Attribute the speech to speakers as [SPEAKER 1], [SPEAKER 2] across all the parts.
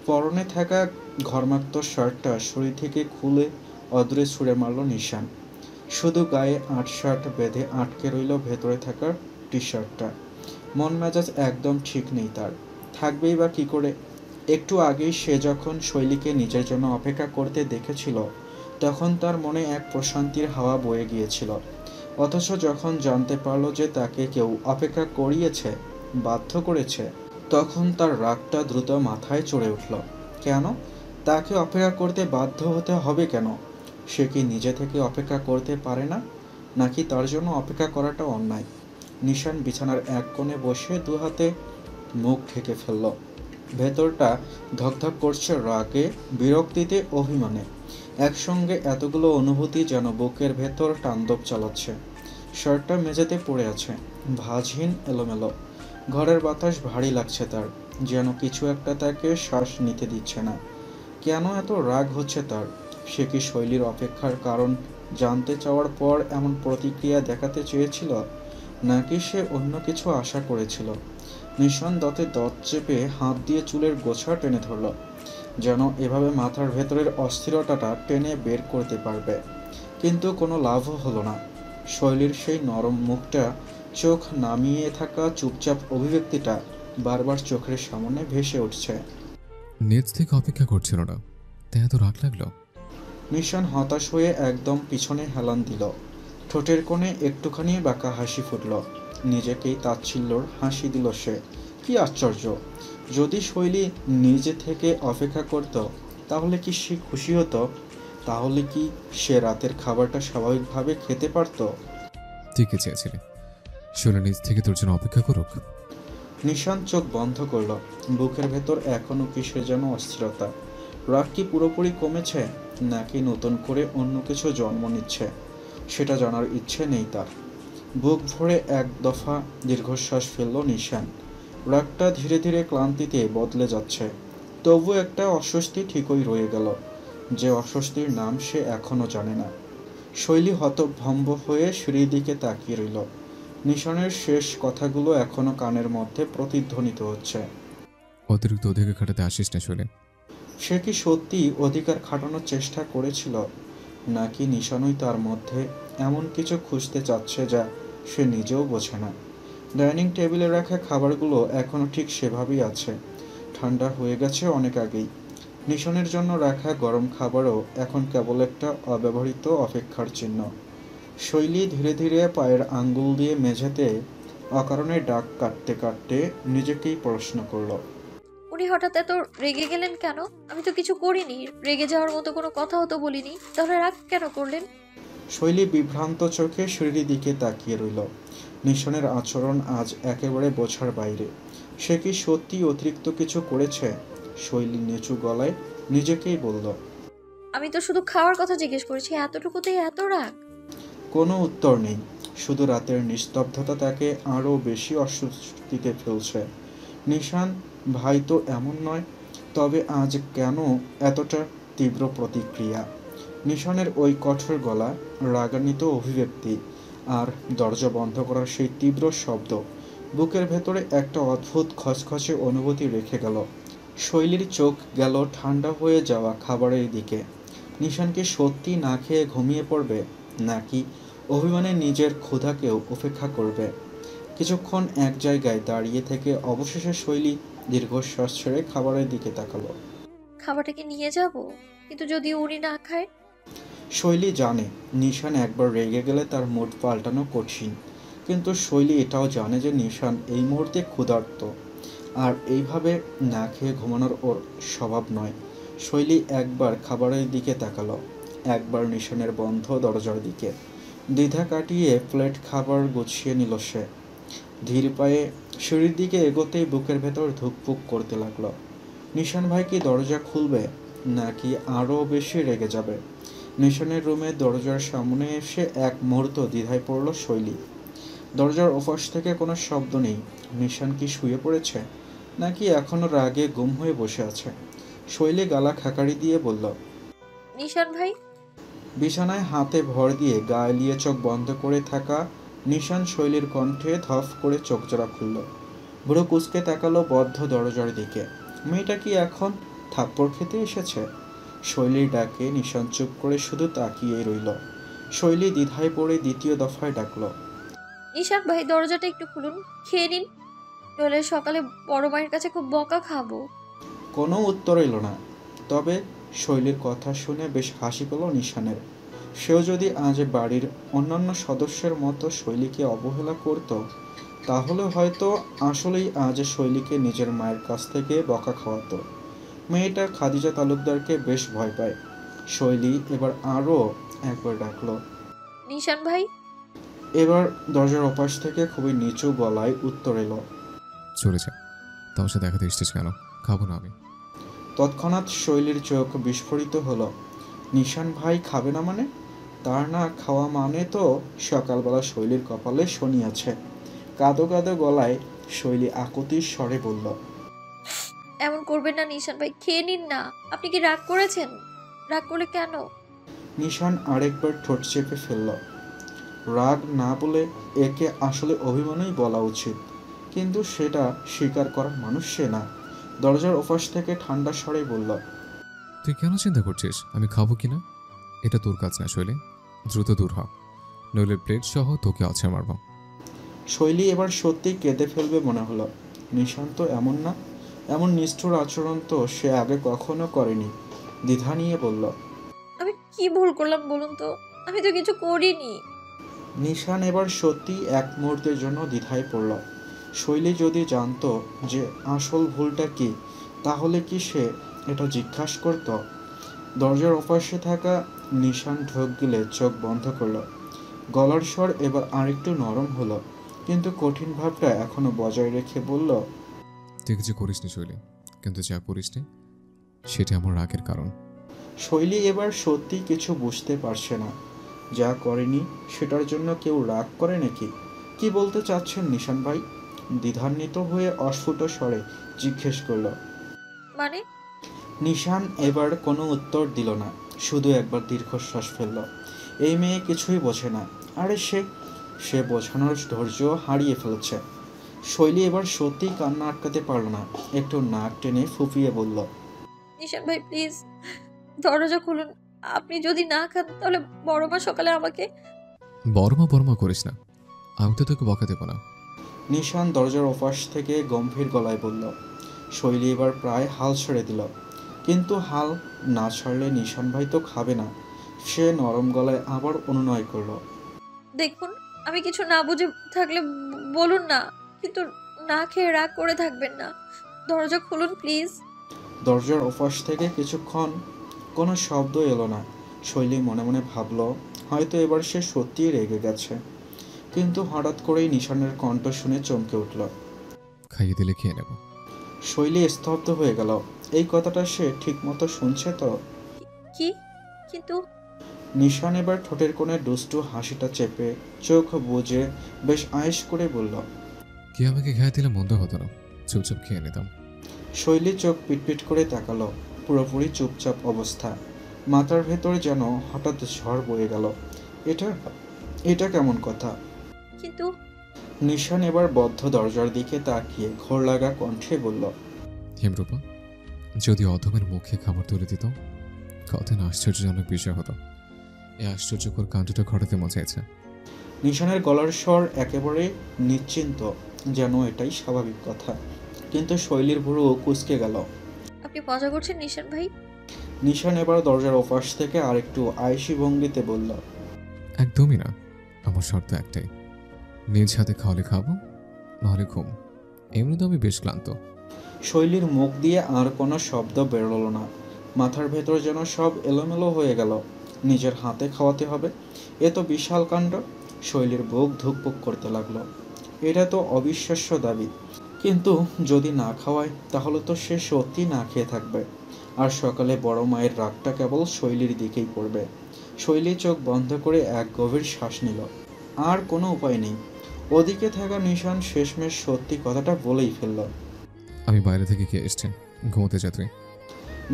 [SPEAKER 1] পরনে থাকা ঘর্মাক্ত শার্টটা শরীর থেকে খুলে অদূরে ছুঁড়ে মারল নিশান। শুধু গায়ে আঁটসাঁট বেঁধে আটকে রইল ভেতরে থাকা টি শার্টটা। মন মেজাজ একদম ঠিক নেই তার, থাকবেই বা কী করে। একটু আগেই সে যখন শৈলীকে নিজের জন্য অপেক্ষা করতে দেখেছিল তখন তার মনে এক প্রশান্তির হাওয়া বয়ে গিয়েছিল, অথচ যখন জানতে পারল যে তাকে কেউ অপেক্ষা করিয়েছে, বাধ্য করেছে, তখন তার রাগটা দ্রুত মাথায় চড়ে উঠল। কেন তাকে অপেক্ষা করতে বাধ্য হতে হবে কেন? সে কি নিজে থেকে অপেক্ষা করতে পারে না, নাকি তার জন্য অপেক্ষা করাটা অন্যায়? নিশান বিছানার এক কোণে বসে দু হাতে মুখ ঢেকে ফেলল। ভেতরটা ধকধক করছে রাগে, বিরক্তিতে, অভিমানে। একসঙ্গে এতগুলো অনুভূতি যেন বুকের ভেতর তাণ্ডব চালাচ্ছে। শার্টটা মেঝেতে পড়ে আছে, ভাঁজহীন, এলোমেলো। ঘরের বাতাস ভারী লাগছে তার, যেন কিছু একটা তাকে শ্বাস নিতে দিচ্ছে না। কেন এত রাগ হচ্ছে তার? সে কি শৈলীর অপেক্ষার কারণ জানতে চাওয়ার পর এমন প্রতিক্রিয়া দেখাতে চেয়েছিল, নাকি সে অন্য কিছু আশা করেছিল? নিশান দাঁতে দাঁত চেপে হাত দিয়ে চুলের গোছা টেনে ধরল, যেন এভাবে মাথার ভেতরের অস্থিরতাটা টেনে বের করতে পারবে। কিন্তু কোনো লাভও হলো না। শৈলীর সেই নরম মুখটা, চোখ নামিয়ে থাকা চুপচাপ অভিব্যক্তিটা বারবার চোখের সামনে ভেসে উঠছে।
[SPEAKER 2] নিজ থেকে অপেক্ষা করছিল না, তাই এত রাগ লাগলো?
[SPEAKER 1] নিশান হতাশ হয়ে একদম পিছনে হেলান দিল। ঠোঁটের কোণে একটুখানি বাঁকা হাসি ফুটল। নিজেকেই তাচ্ছিল্যর হাসি দিল সে। কি আশ্চর্য! যদি শৈলী নিজে থেকে অপেক্ষা করত তাহলে কি সে খুশি হতো? তাহলে কি সে রাতের খাবারটা স্বাভাবিকভাবে খেতে পারত?
[SPEAKER 2] ঠিকই চেয়েছিলি, শৈলা নিজ থেকে তোর জন্য অপেক্ষা করুক।
[SPEAKER 1] নিশান চোখ বন্ধ করল। বুকের ভেতর এখনো কিসের যেন অস্থিরতা। রাগ কি পুরোপুরি কমেছে, নাকি নতুন করে অন্য কিছু জন্ম নিচ্ছে, সেটা জানার ইচ্ছে নেই তার। বুক ভরে এক দফা দীর্ঘশ্বাস ফেলল নিশান। রাগটা ধীরে ধীরে ক্লান্তিতে বদলে যাচ্ছে, তবু একটা অস্বস্তি ঠিকই রয়ে গেল, যে অস্বস্তির নাম সে এখনও জানে না। শৈলী হতভম্ব হয়ে সিঁড়ির দিকে তাকিয়ে রইল। নিশানের শেষ কথাগুলো এখনো কানের মধ্যে প্রতিধ্বনিত হচ্ছে।
[SPEAKER 2] অতিরিক্ত অধিকার খাটাতে আসিস না শৈলে।
[SPEAKER 1] সে কি সত্যি অধিকার খাটানোর চেষ্টা করেছিল, নাকি নিশানই তার মধ্যে এমন কিছু খুঁজতে চাচ্ছে যা সে নিজেও বোঝে না? ডাইনিং টেবিলে রাখা খাবারগুলো এখনও ঠিক সেভাবেই আছে, ঠান্ডা হয়ে গেছে অনেক আগেই। নিশানের জন্য রাখা গরম খাবারও এখন কেবল একটা অব্যবহৃত অপেক্ষার চিহ্ন। শৈলী ধীরে ধীরে পায়ের আঙ্গুল দিয়ে মেঝেতে অকারণে দাগ কাটতে কাটতে নিজেকেই প্রশ্ন করল।
[SPEAKER 3] উনি হঠাৎ এত রেগে গেলেন কেন? আমি তো কিছু করিনি, রেগে যাওয়ার মতো কোনো কথাও তো বলিনি, তাহলে রাগ কেন করলেন?
[SPEAKER 1] শৈলী বিভ্রান্ত চোখে সিঁড়ির দিকে তাকিয়ে রইল। নিশানের আচরণ আজ একেবারে বোঝার বাইরে। সে কি সত্যি অতিরিক্ত কিছু করেছে? শৈলী নিচু গলায় নিজেকেই বলল।
[SPEAKER 3] আমি তো শুধু খাওয়ার কথা জিজ্ঞেস করেছি, এতটুকুতেই এত রাগ?
[SPEAKER 1] কোনো উত্তর নেই, শুধু রাতের নিস্তব্ধতা তাকে আরও বেশি অস্বস্তিতে ফেলছে। নিশান ভাই তো এমন নয়, তবে আজ কেন এতটা তীব্র প্রতিক্রিয়া? নিশানের ওই কঠোর গলা, রাগান্বিত অভিব্যক্তি, আর দরজা বন্ধ করার সেই তীব্র শব্দ বুকের ভেতরে একটা অদ্ভুত খচখচে অনুভূতি রেখে গেল। শৈলীর চোখ গেল ঠান্ডা হয়ে যাওয়া খাবারের দিকে। নিশান কি সত্যি না খেয়ে ঘুমিয়ে পড়বে, নাকি অভিমানে নিজের ক্ষুধাকেও উপেক্ষা করবে? কিছুক্ষণ এক জায়গায় দাঁড়িয়ে থেকে অবশেষে শৈলী দীর্ঘশ্বাস ছেড়ে খাবারের দিকে তাকালো।
[SPEAKER 3] খাবারটাকে নিয়ে যাব, কিন্তু যদি উনি না খায়?
[SPEAKER 1] শৈলী জানে নিশান একবার রেগে গেলে তার মুড পাল্টানো কঠিন, কিন্তু শৈলী এটাও জানে যে নিশান এই মুহূর্তে ক্ষুধার্ত, আর এইভাবে না খেয়ে ঘুমানোর ওর স্বভাব নয়। শৈলী একবার খাবারের দিকে তাকালো, একবার নিশানের বন্ধ দরজার দিকে। দ্বিধা কাটিয়ে প্লেট খাবার গুছিয়ে নিল সে। ধীর পায়ে সিঁড়ির দিকে এগোতেই বুকের ভেতর ধুকপুক করতে লাগলো। নিশান ভাই কি দরজা খুলবে, নাকি আরও বেশি রেগে যাবে? নিশানের রুমের দরজার সামনে এসে এক মুহূর্ত দ্বিধায় পড়ল শৈলী। দরজার ওপাশ থেকে কোনো শব্দ নেই। নিশান কি শুয়ে পড়েছে, নাকি এখনো রাগে গুম হয়ে বসে আছে? শৈলী গালা খাকারি দিয়ে বলল,
[SPEAKER 3] নিশান ভাই।
[SPEAKER 1] বিছানায় হাতে ভর দিয়ে গা এলিয়ে চোখ বন্ধ করে থাকা নিশান শৈলীর কণ্ঠে ধপ করে চোখজোড়া খুলল। ভুরু কুঁচকে তাকালো বদ্ধ দরজার দিকে। মেয়েটা কি এখন থাপ্পড় খেতে এসেছে? শৈলীর ডাকে নিশান চুপ করে শুধু তাকিয়েই রইল। শৈলী দ্বিধায় পড়ে দ্বিতীয় দফায় ডাকল।
[SPEAKER 3] নিশান ভাই, দরজাটা একটু খুলুন, খেয়ে নিন, নইলে সকালে বড় মায়ের কাছে খুব বকা খাবো।
[SPEAKER 1] কোনো উত্তর এলো না। তবে শৈলীর কথা শুনে বেশ হাসি পেল নিশানের। সেও যদি আজ বাড়ির অন্যান্য সদস্যের মতো শৈলীকে অবহেলা করত, তাহলে হয়তো আসলেই আজ শৈলীকে নিজের মায়ের কাছ থেকে বকা খাওয়াতো। মেয়েটা খাদিজা তালুকদারকে বেশ ভয় পায়। শৈলী এবার আরও একবার ডাকলো।
[SPEAKER 3] নিশান ভাই।
[SPEAKER 1] এবার দরজার ওপাশ থেকে খুবই নিচু গলায় উত্তর এলো।
[SPEAKER 2] চলে যা, তোমার সাথে দেখাতে এসেছিস কেন? খাবো না আমি।
[SPEAKER 1] তৎক্ষণাৎ শৈলীর চোখ বিস্ফোরিত হলো। নিশান ভাই খাবে না মানে? তার না খাওয়া মানে তো সকালবেলা শৈলীর কপালে শনি আছে। কাঁদো কাঁদো গলায় শৈলী আকুতির স্বরে বলল।
[SPEAKER 3] এমন করবেন না নিশান ভাই, খেয়ে নিন না। আপনি কি রাগ করেছেন? রাগ করলে কেন?
[SPEAKER 1] নিশান আরেকবার ঠোঁট চেপে ফেলল। রাগ না বলে একে আসলে অভিমানই বলা উচিত, কিন্তু সেটা স্বীকার করার মানুষ সে না। দরজার ওপাশ থেকে ঠান্ডা স্বরে বলল।
[SPEAKER 2] তুই কেন চিন্তা করছিস আমি খাবো কিনা? এটা তোর কাজ না শৈলী, দ্রুত দূর হ, নইলে প্লেট সহ তোকে আছে মারব।
[SPEAKER 1] শৈলী এবার সত্যি কেঁদে ফেলবে মনে হলো। নিশান তো এমন না, এমন নিষ্ঠুর আচরণ তো সে আগে কখনো করেনি। দ্বিধা নিয়ে বলল।
[SPEAKER 3] আমি কি ভুল করলাম বলুন তো? আমি তো কিছু করিনি।
[SPEAKER 1] নিশান এবার সত্যি এক মুহূর্তের জন্য দ্বিধায় পড়ল। শৈলী যদি জানতো যে আসল ভুলটা কি, তাহলে কি সে এটা জিজ্ঞাসা করত? দরজার ওপাশে থাকা নিশান ঢোক গিলে চোখ বন্ধ করল। গলার স্বর এবার আরেকটু নরম হলো, কিন্তু কঠিন ভাবটা এখনো বজায় রেখে বলল।
[SPEAKER 2] তুই কিছু করিস নি শৈলী, কিন্তু যা করিস নি সেটা আমার রাগের কারণ।
[SPEAKER 1] শৈলী এবার সত্যি কিছু বুঝতে পারছে না। যা করেনি সেটার জন্য কেউ রাগ করে নাকি? কি বলতে চাচ্ছেন নিশান ভাই? দ্বিধান্বিত হয়ে অস্ফুট স্বরে জিজ্ঞেস করল।
[SPEAKER 3] মানে?
[SPEAKER 1] নিশান এবার কোনো উত্তর দিল না, শুধু একবার দীর্ঘশ্বাস ফেলল। এই মেয়ে কিছুই বোঝে না। আরে সে বোঝানোর ধৈর্য হারিয়ে ফেলেছে। শৈলী এবার সত্যিই কান্না আটকাতে পারল না, একটু নাক টেনে ফুপিয়ে বলল।
[SPEAKER 3] নিশান ভাই প্লিজ, দরজা খুলুন। আপনি যদি না খান তাহলে বড় মা সকালে আমাকে।
[SPEAKER 2] বড়মা করিস না, আমি তো তোকে বকা দেবো না।
[SPEAKER 1] নিশান দরজার ওপাশ থেকে গম্ভীর গলায় বলল। শৈলী এবার প্রায় হাল ছেড়ে দিল, কিন্তু হাল না ছাড়লে নিশান ভাই তো খাবে না। সে নরম গলায় আবার অনুনয় করল।
[SPEAKER 3] দেখুন, আমি কিছু না বুঝে থাকলে বলুন না, কিন্তু না খেয়ে রাগ করে থাকবেন না। দরজা খুলুন প্লিজ।
[SPEAKER 1] দরজার ওপাশ থেকে কিছুক্ষণ কোনো শব্দ এলো না। শৈলী মনে মনে ভাবল হয়তো এবার সে সত্যিই রেগে গেছে। কিন্তু হঠাৎ করেই নিশানের কণ্ঠ শুনে চমকে উঠল।
[SPEAKER 2] খাইয়ে দিলে খেয়ে নেব।
[SPEAKER 1] শৈলী স্তব্ধ হয়ে গেল। এই কথাটা সে ঠিকমতো শুনছে তো?
[SPEAKER 3] কি? কিন্তু
[SPEAKER 1] নিশান এবার ঠোঁটের কোণে দুষ্টু হাসিটা চেপে চোখ বুজে বেশ আয়েশ করে বলল।
[SPEAKER 2] কি আমাকে খেয়ে দিলে মন্দ হতো না, চুপচাপ খেয়ে নিতাম।
[SPEAKER 1] শৈলী চোখ পিটপিট করে তাকালো। পুরোপুরি চুপচাপ অবস্থা। মাথার ভেতর যেন হঠাৎ ঝড় বয়ে গেল। এটা এটা কেমন কথা?
[SPEAKER 3] কিন্তু
[SPEAKER 1] নিশান এবার বদ্ধ দরজার দিকে তাকিয়ে ঘোর লাগা কণ্ঠে বলল।
[SPEAKER 2] হিমরূপা, যদি অধমের মুখে খাবার তুলে দিত কত না আশ্চর্যজনক বিষয় হতো। এই আশ্চর্যকর কাণ্ডটা ঘটাতে মজাইছে।
[SPEAKER 1] নিশানের গলার স্বর একেবারে নিশ্চিন্ত, যেন এটাই স্বাভাবিক কথা। কিন্তু শৈলীর ভুরু কুঁচকে গেল।
[SPEAKER 3] আপনি মজা করছেন নিশান ভাই?
[SPEAKER 1] নিশান এবার দরজার ওপাশ থেকে আরেকটু আয়েশি ভঙ্গিতে বলল।
[SPEAKER 2] একদমই না, আমার শর্ত একটাই, নিজ হাতে খাওয়ালে খাবো, নাহলে ঘুম। এমনি তো আমি বেশ ক্লান্ত।
[SPEAKER 1] শৈলীর মুখ দিয়ে আর কোনো শব্দ বেরোল না। মাথার ভেতর যেন সব এলোমেলো হয়ে গেল। নিজের হাতে খাওয়াতে হবে, এ তো বিশাল কাণ্ড। শৈলীর বুক ধুকপুক করতে লাগলো। এটা তো অবিশ্বাস্য দাবি, কিন্তু যদি না খাওয়ায় তাহলে তো সে সত্যি না খেয়ে থাকবে। আর সকালে বড় মায়ের রাগটা কেবল শৈলীর দিকেই পড়বে। শৈলী চোখ বন্ধ করে এক গভীর শ্বাস নিল। আর কোনো উপায় নেই। ওদিকে থাকা নিশান শেষমেশ সত্যি কথাটা বলেই ফেলল।
[SPEAKER 2] আমি বাইরে থেকে কে এসছে, ঘুমোতে যা তুই।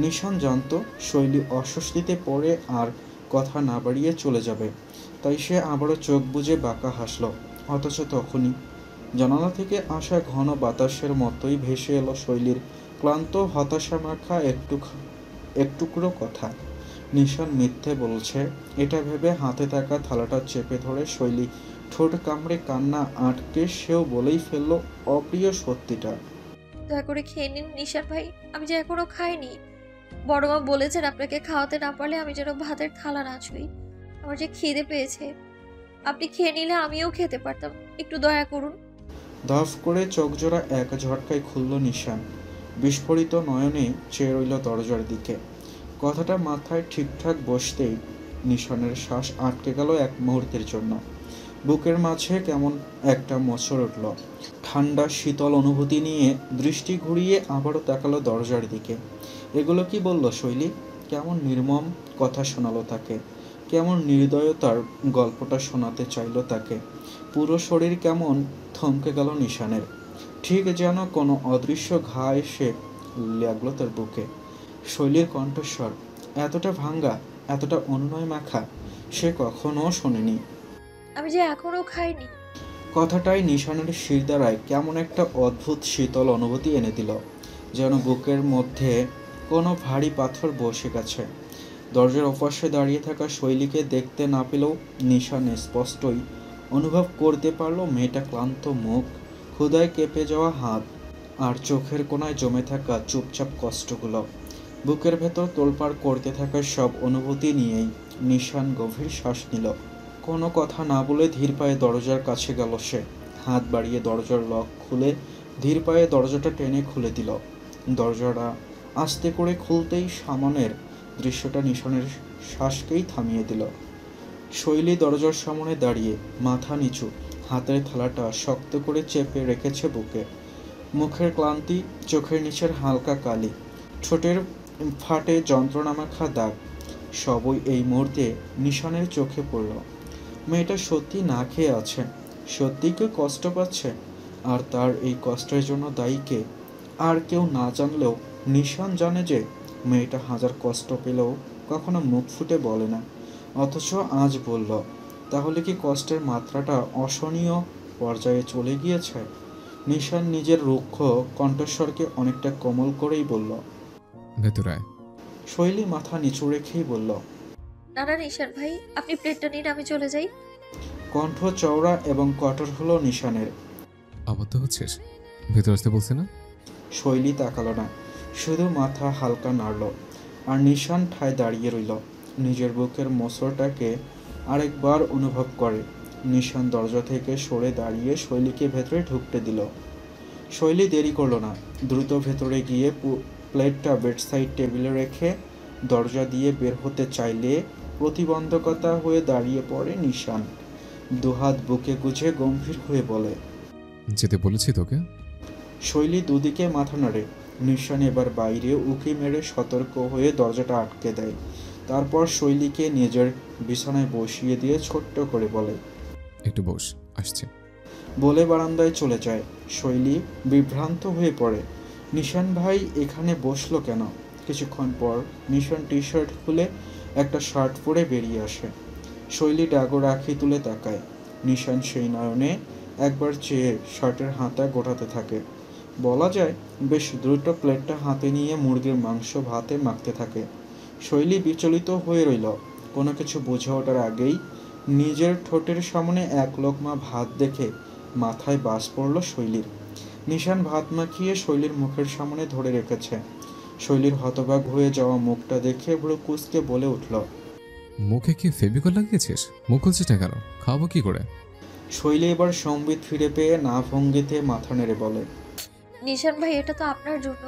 [SPEAKER 1] নিশান জানত শৈলী অস্বস্তিতে পড়ে আর কথা না বাড়িয়ে চলে যাবে, তাই সে আবারও চোখ বুজে বাঁকা হাসল। অথচ তখনই জানালা থেকে আসা ঘন বাতাসের মতোই ভেসে এলো শৈলীর ক্লান্ত হতাশা মাখা একটুকরো কথা। নিশান মিথ্যে বলছে এটা ভেবে হাতে থাকা থালাটা চেপে ধরে শৈলী ঠোঁট কামড়ে কান্না আটকে সেও বলেই ফেলল অপ্রিয় সত্যিটা।
[SPEAKER 3] দয়া করে খেয়ে নিন নিশান ভাই, আমি যে এখনো খাইনি। বড় মা বলেছেন আপনাকে খাওয়াতে না পারলে আমি যেন ভাতের থালা না ছুঁই। আমার যে খিদে পেয়েছে, আপনি খেয়ে নিলে আমিও খেতে পারতাম, একটু দয়া করুন।
[SPEAKER 1] ধপ করে চোখজোড়া এক ঝটকায় খুলল নিশান। বিস্ফোরিত নয়নে চেয়ে রইল দরজার দিকে। কথাটা মাথায় ঠিকঠাক বসতেই নিশানের শ্বাস আটকে গেল এক মুহূর্তের জন্য। বুকের মাঝে কেমন একটা মোচড় উঠল। ঠান্ডা শীতল অনুভূতি নিয়ে দৃষ্টি ঘুরিয়ে আবারও তাকালো দরজার দিকে। এগুলো কি বলল শৈলী? কেমন নির্মম কথা শোনালো তাকে, কেমন নির্দয়তার গল্পটা শোনাতে চাইলো তাকে। পুরো শরীর কেমন থমকে গেল নিশানের, ঠিক যেন কোনো অদৃশ্য ঘা এসে লাগলো তার বুকে। শৈলীর কণ্ঠস্বর এতটা ভাঙ্গা, এতটা অনুনয় মাখা সে কখনো শোনেনি।
[SPEAKER 3] আমি যে এখনো খাইনি।
[SPEAKER 1] কথাটাই নিশানের শিরদাঁড়ায় কেমন একটা অদ্ভুত শীতল অনুভূতি এনে দিল, যেন বুকের মধ্যে কোনো ভারী পাথর বসে গেছে। দরজার ওপাশে দাঁড়িয়ে থাকা শৈলীকে দেখতে না পেলেও নিশান স্পষ্টই অনুভব করতে পারল মেয়েটা ক্লান্ত মুখ, ক্ষুধায় কেঁপে যাওয়া হাত আর চোখের কোণায় জমে থাকা চুপচাপ কষ্টগুলো। বুকের ভেতর তোলপাড় করতে থাকা সব অনুভূতি নিয়েই নিশান গভীর শ্বাস নিল। কোনো কথা না বলে ধীর পায়ে দরজার কাছে গেল সে। হাত বাড়িয়ে দরজার লক খুলে ধীর পায়ে দরজাটা টেনে খুলে দিল। দরজাটা আস্তে করে খুলতেই সামনের দৃশ্যটা নিশানের শ্বাসকেই থামিয়ে দিল। শৈলী দরজার সামনে দাঁড়িয়ে মাথা নিচু, হাতের থালাটা শক্ত করে চেপে রেখেছে বুকে। মুখের ক্লান্তি, চোখের নিচের হালকা কালি, ঠোঁটের ফাটে যন্ত্রণামাখা দাগ, সবই এই মুহূর্তে নিশানের চোখে পড়ল। মেয়েটা সত্যি না খেয়ে আছে, সত্যি কেউ কষ্ট পাচ্ছে, আর তার এই কষ্টের জন্য দায়ী কে? আর কেউ না জানলেও নিশান জানে যে মেয়েটা হাজার কষ্ট পেলেও কখনো মুখ ফুটে বলে না, অথচ আজ বলল। তাহলে কি কষ্টের মাত্রাটা অসহনীয় পর্যায়ে চলে গিয়েছে? নিশান নিজের রুক্ষ কণ্ঠস্বরকে অনেকটা কোমল করেই বলল।
[SPEAKER 2] ভেতরে আয়।
[SPEAKER 1] শৈলী মাথা নিচু রেখেই বলল।
[SPEAKER 3] না না নিশান ভাই, আপনি প্লেটটা নিন, আমি চলে যাই।
[SPEAKER 1] কণ্ঠ চওড়া এবং কঠোর হলো নিশানের।
[SPEAKER 2] আবদ্ধ হচ্ছিস? ভেতরে আসতে বলছে না?
[SPEAKER 1] শৈলী তাকালো না, শুধু মাথা হালকা নাড়ল। আর নিশান ঠায় দাঁড়িয়ে রইল, নিজের বুকের মোচড়টাকে আরেকবার অনুভব করে। নিশান দরজা থেকে সরে দাঁড়িয়ে শৈলীকে ভেতরে ঢুকতে দিল। শৈলী দেরি করলো না, দ্রুত ভেতরে গিয়ে প্লেটটা বেডসাইড টেবিলে রেখে দরজা দিয়ে বের হতে চাইলে প্রতিবন্ধকতা হয়ে দাঁড়িয়ে পড়ে নিশান। দুহাত বুকে গুজে গম্ভীর হয়ে বলে,
[SPEAKER 2] যেতে বলেছি তোকে।
[SPEAKER 1] শৈলী দুদিকে মাথা নাড়ে। নিশান এবার বাইরে উঁকি মেরে সতর্ক হয়ে দরজাটা আটকে দেয়। তারপর শৈলীকে নিজের বিছানায় বসিয়ে দিয়ে ছোট্ট করে বলে,
[SPEAKER 2] একটু বস, আসছে।
[SPEAKER 1] বলে বারান্দায় চলে যায়। শৈলী বিভ্রান্ত হয়ে পড়ে, নিশান ভাই এখানে বসলো কেন? কিছুক্ষণ পর নিশান টি শার্ট খুলে একটা শার্ট পরে বেরিয়ে আসে। শৈলী ডাগর আঁখি তুলে তাকায়। নিশান সেই নয়নে একবার চেয়ে শার্টের হাতা গোটাতে থাকে। বলা যায় বেশ দ্রুত প্লেটটা হাতে নিয়ে মুরগির মাংস ভাতে মাখতে থাকে। শৈলী বিচলিত হয়ে রইল। কোনো কিছু বুঝে ওঠার আগেই নিজের ঠোঁটের সামনে এক লোকমা ভাত দেখে মাথায় বাজ পড়ল শৈলীর। নিশান ভাত মাখিয়ে শৈলীর মুখের সামনে ধরে রেখেছে। শৈলীর হতবাক হয়ে যাওয়া মুখটা দেখে ভ্রু কুঁচকে বলে উঠল,
[SPEAKER 2] মুখে কি ফেভিকল লাগিয়েছিস? মুখ খুলছিস না কেন? খাবো কি করে?
[SPEAKER 1] শৈলী এবার সম্বিত ফিরে পেয়ে না ভঙ্গিতে মাথা নেড়ে বলে,
[SPEAKER 3] নিশান ভাই, এটা তো আপনার জন্য।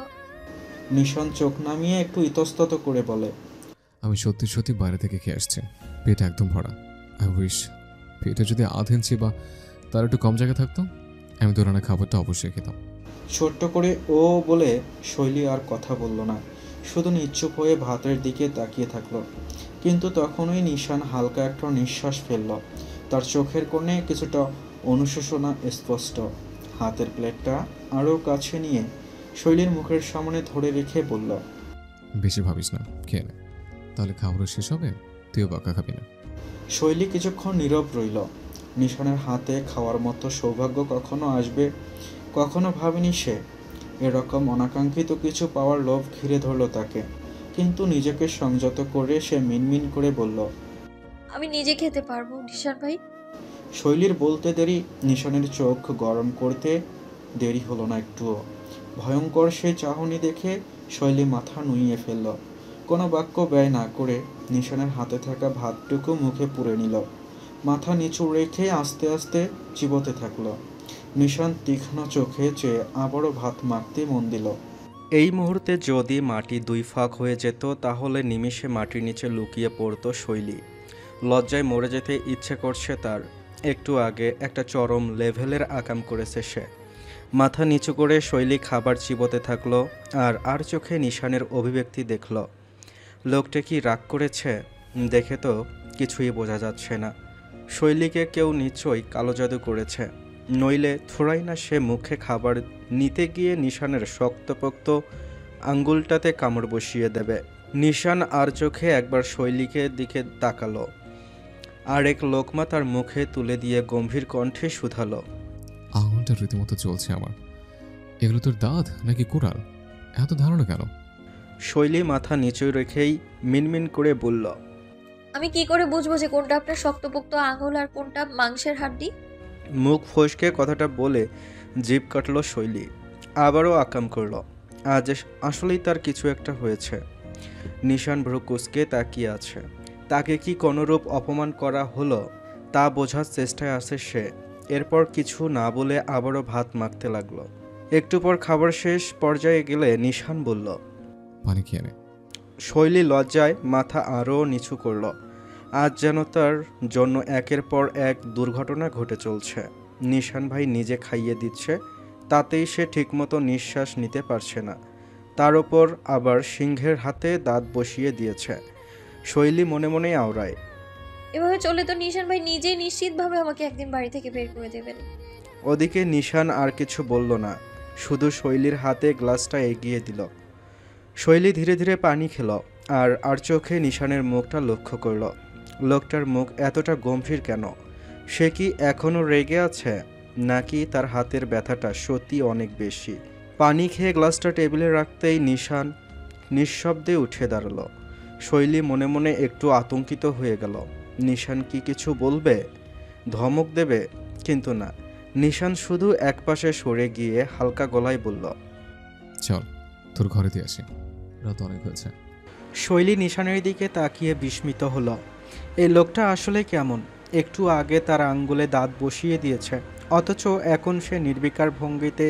[SPEAKER 1] নিশান চোখ নামিয়ে একটু ইতস্তত করে বলে,
[SPEAKER 2] আমি সত্যি সত্যি বাইরে থেকে খেয়ে আসছি, পেট একদম ভরা। আই উইশ পেটে যদি আধ ইঞ্চি বা তার একটু কম জায়গা থাকতো, আমি তো রান্না খাবারটা অবশ্যই খেতাম।
[SPEAKER 1] ছোট্ট করে ও বলে শৈলী আর কথা বলল না, শুধু নিশ্চুপ হয়ে ভাতের দিকে তাকিয়ে থাকলো। কিন্তু তখনই নিশান হালকা একটা নিঃশ্বাস ফেলল। তার চোখের কোণে কিছুটা অনুশোচনা স্পষ্ট। হাতের প্লেটটা আরও কাছে নিয়ে শৈলীর মুখের সামনে ধরে রেখে বলল,
[SPEAKER 2] বেশি ভাবিস না, খেয়ে নে, তাহলে খাবারও শেষ হবে, তুইও বাঁকা খাবি না।
[SPEAKER 1] শৈলী কিছুক্ষণ নীরব রইল। নিশানের হাতে খাওয়ার মতো সৌভাগ্য কখনো আসবে কখনো ভাবেনি সে। এরকম অনাকাঙ্ক্ষিত কিছু পাওয়ার লোভ ঘিরে ধরল তাকে, কিন্তু নিজেকে সংযত করে সে মিনমিন করে বলল,
[SPEAKER 3] আমি নিজে খেতে পারবো নিশান ভাই।
[SPEAKER 1] শৈলীর বলতে দেরি নিশানের চোখ গরম করতে দেরি হলো না একটুও। ভয়ঙ্কর সেই চাহনি দেখে শৈলী মাথা নুইয়ে ফেলল। কোনো বাক্য ব্যয় না করে নিশানের হাতে থাকা ভাতটুকু মুখে পুরে নিল। মাথা নিচু রেখে আস্তে আস্তে চিবোতে থাকলো। নিশান তীক্ষ্ণ চোখে চেয়ে আবারও ভাত মাখতে মন দিল।
[SPEAKER 4] এই মুহূর্তে যদি মাটি দুই ফাঁক হয়ে যেত তাহলে নিমিষে মাটির নিচে লুকিয়ে পড়তো শৈলী। লজ্জায় মরে যেতে ইচ্ছে করছে তার। একটু আগে একটা চরম লেভেলের আকাম করেছে সে। মাথা নিচু করে শৈলী খাবার চিবোতে থাকলো আর চোখে নিশানের অভিব্যক্তি দেখল। লোকটা কি রাগ করেছে? দেখে তো কিছুই বোঝা যাচ্ছে না। শৈলীকে কেউ নিশ্চয়ই কালো জাদু করেছে, নইলে থোড়াই না সে মুখে খাবার নিতে গিয়ে নিশানের শক্তপোক্ত আঙ্গুলটাতে কামড় বসিয়ে দেবে। নিশান আর চোখে একবার শৈলীকে দিকে তাকালো, আর এক লোকমা তার মুখে তুলে দিয়ে গম্ভীর কণ্ঠে শুধালো,
[SPEAKER 2] আঙুলটা রীতিমতো চলছে আমার। এগুলো তোর দাঁত নাকি কোরাল? এত ধারণা কেন?
[SPEAKER 4] শৈলী মাথা নিচু রেখেই মিনমিন করে বলল,
[SPEAKER 3] আমি কি করে বুঝবো যে কোনটা আপনার শক্তপোক্ত আঙুল আর কোনটা মাংসের হাড্ডি?
[SPEAKER 4] মুখ ফসকে কথাটা বলে জিভ কাটল শৈলী। আবারও আকাম করল। আজ আসলেই তার কিছু একটা হয়েছে। নিশান ভ্রু কুঁচকে তাকিয়ে আছে। তাকে কি কোনরূপ অপমান করা হলো তা বোঝার চেষ্টায় আছে সে। এরপর কিছু না বলে আবারও ভাত মাখতে লাগলো। একটু পর খাবার শেষ পর্যায়ে গেলে নিশান বলল,
[SPEAKER 2] পানি খেয়ে নে।
[SPEAKER 4] শৈলী লজ্জায় মাথা আরও নিচু করল। আজ যেন তার জন্য একের পর এক দুর্ঘটনা ঘটে চলছে। নিশান ভাই নিজে খাইয়ে দিচ্ছে, তাতেই সে ঠিকমতো নিঃশ্বাস নিতে পারছে না। তার ওপর আবার সিংহের হাতে দাঁত বসিয়ে দিয়েছে। শৈলী মনে মনে আওড়ায়,
[SPEAKER 3] এভাবে চলে তো নিশান ভাই নিজেই নিশ্চিতভাবে আমাকে একদিন বাড়ি থেকে বের করে দেবেন।
[SPEAKER 4] ওদিকে নিশান আর কিছু বলল না, শুধু শৈলীর হাতে গ্লাসটা এগিয়ে দিল। শৈলী ধীরে ধীরে পানি খেল আর চোখে নিশানের মুখটা লক্ষ্য করল। লোকটার মুখ এতটা গম্ভীর কেন? সে কি এখনও রেগে আছে, নাকি তার হাতের ব্যথাটা সত্যি অনেক বেশি? পানি খেয়ে গ্লাসটা টেবিলে রাখতেই নিশান নিঃশব্দে উঠে দাঁড়ালো। শৈলী মনে মনে একটু আতঙ্কিত হয়ে গেল। নিশান কি কিছু বলবে, ধমক দেবে? কিন্তু না, নিশান শুধু একপাশে সরে গিয়ে হালকা গলায় বলল,
[SPEAKER 2] চল তোর ঘরে দিয়ে আসি, রাত অনেক হয়েছে।
[SPEAKER 4] শৈলী নিশানের দিকে তাকিয়ে বিস্মিত হলো। এই লোকটা আসলে কেমন? একটু আগে তার আঙ্গুলে দাঁত বসিয়ে দিয়েছে, অথচ এখন সে নির্বিকার ভঙ্গিতে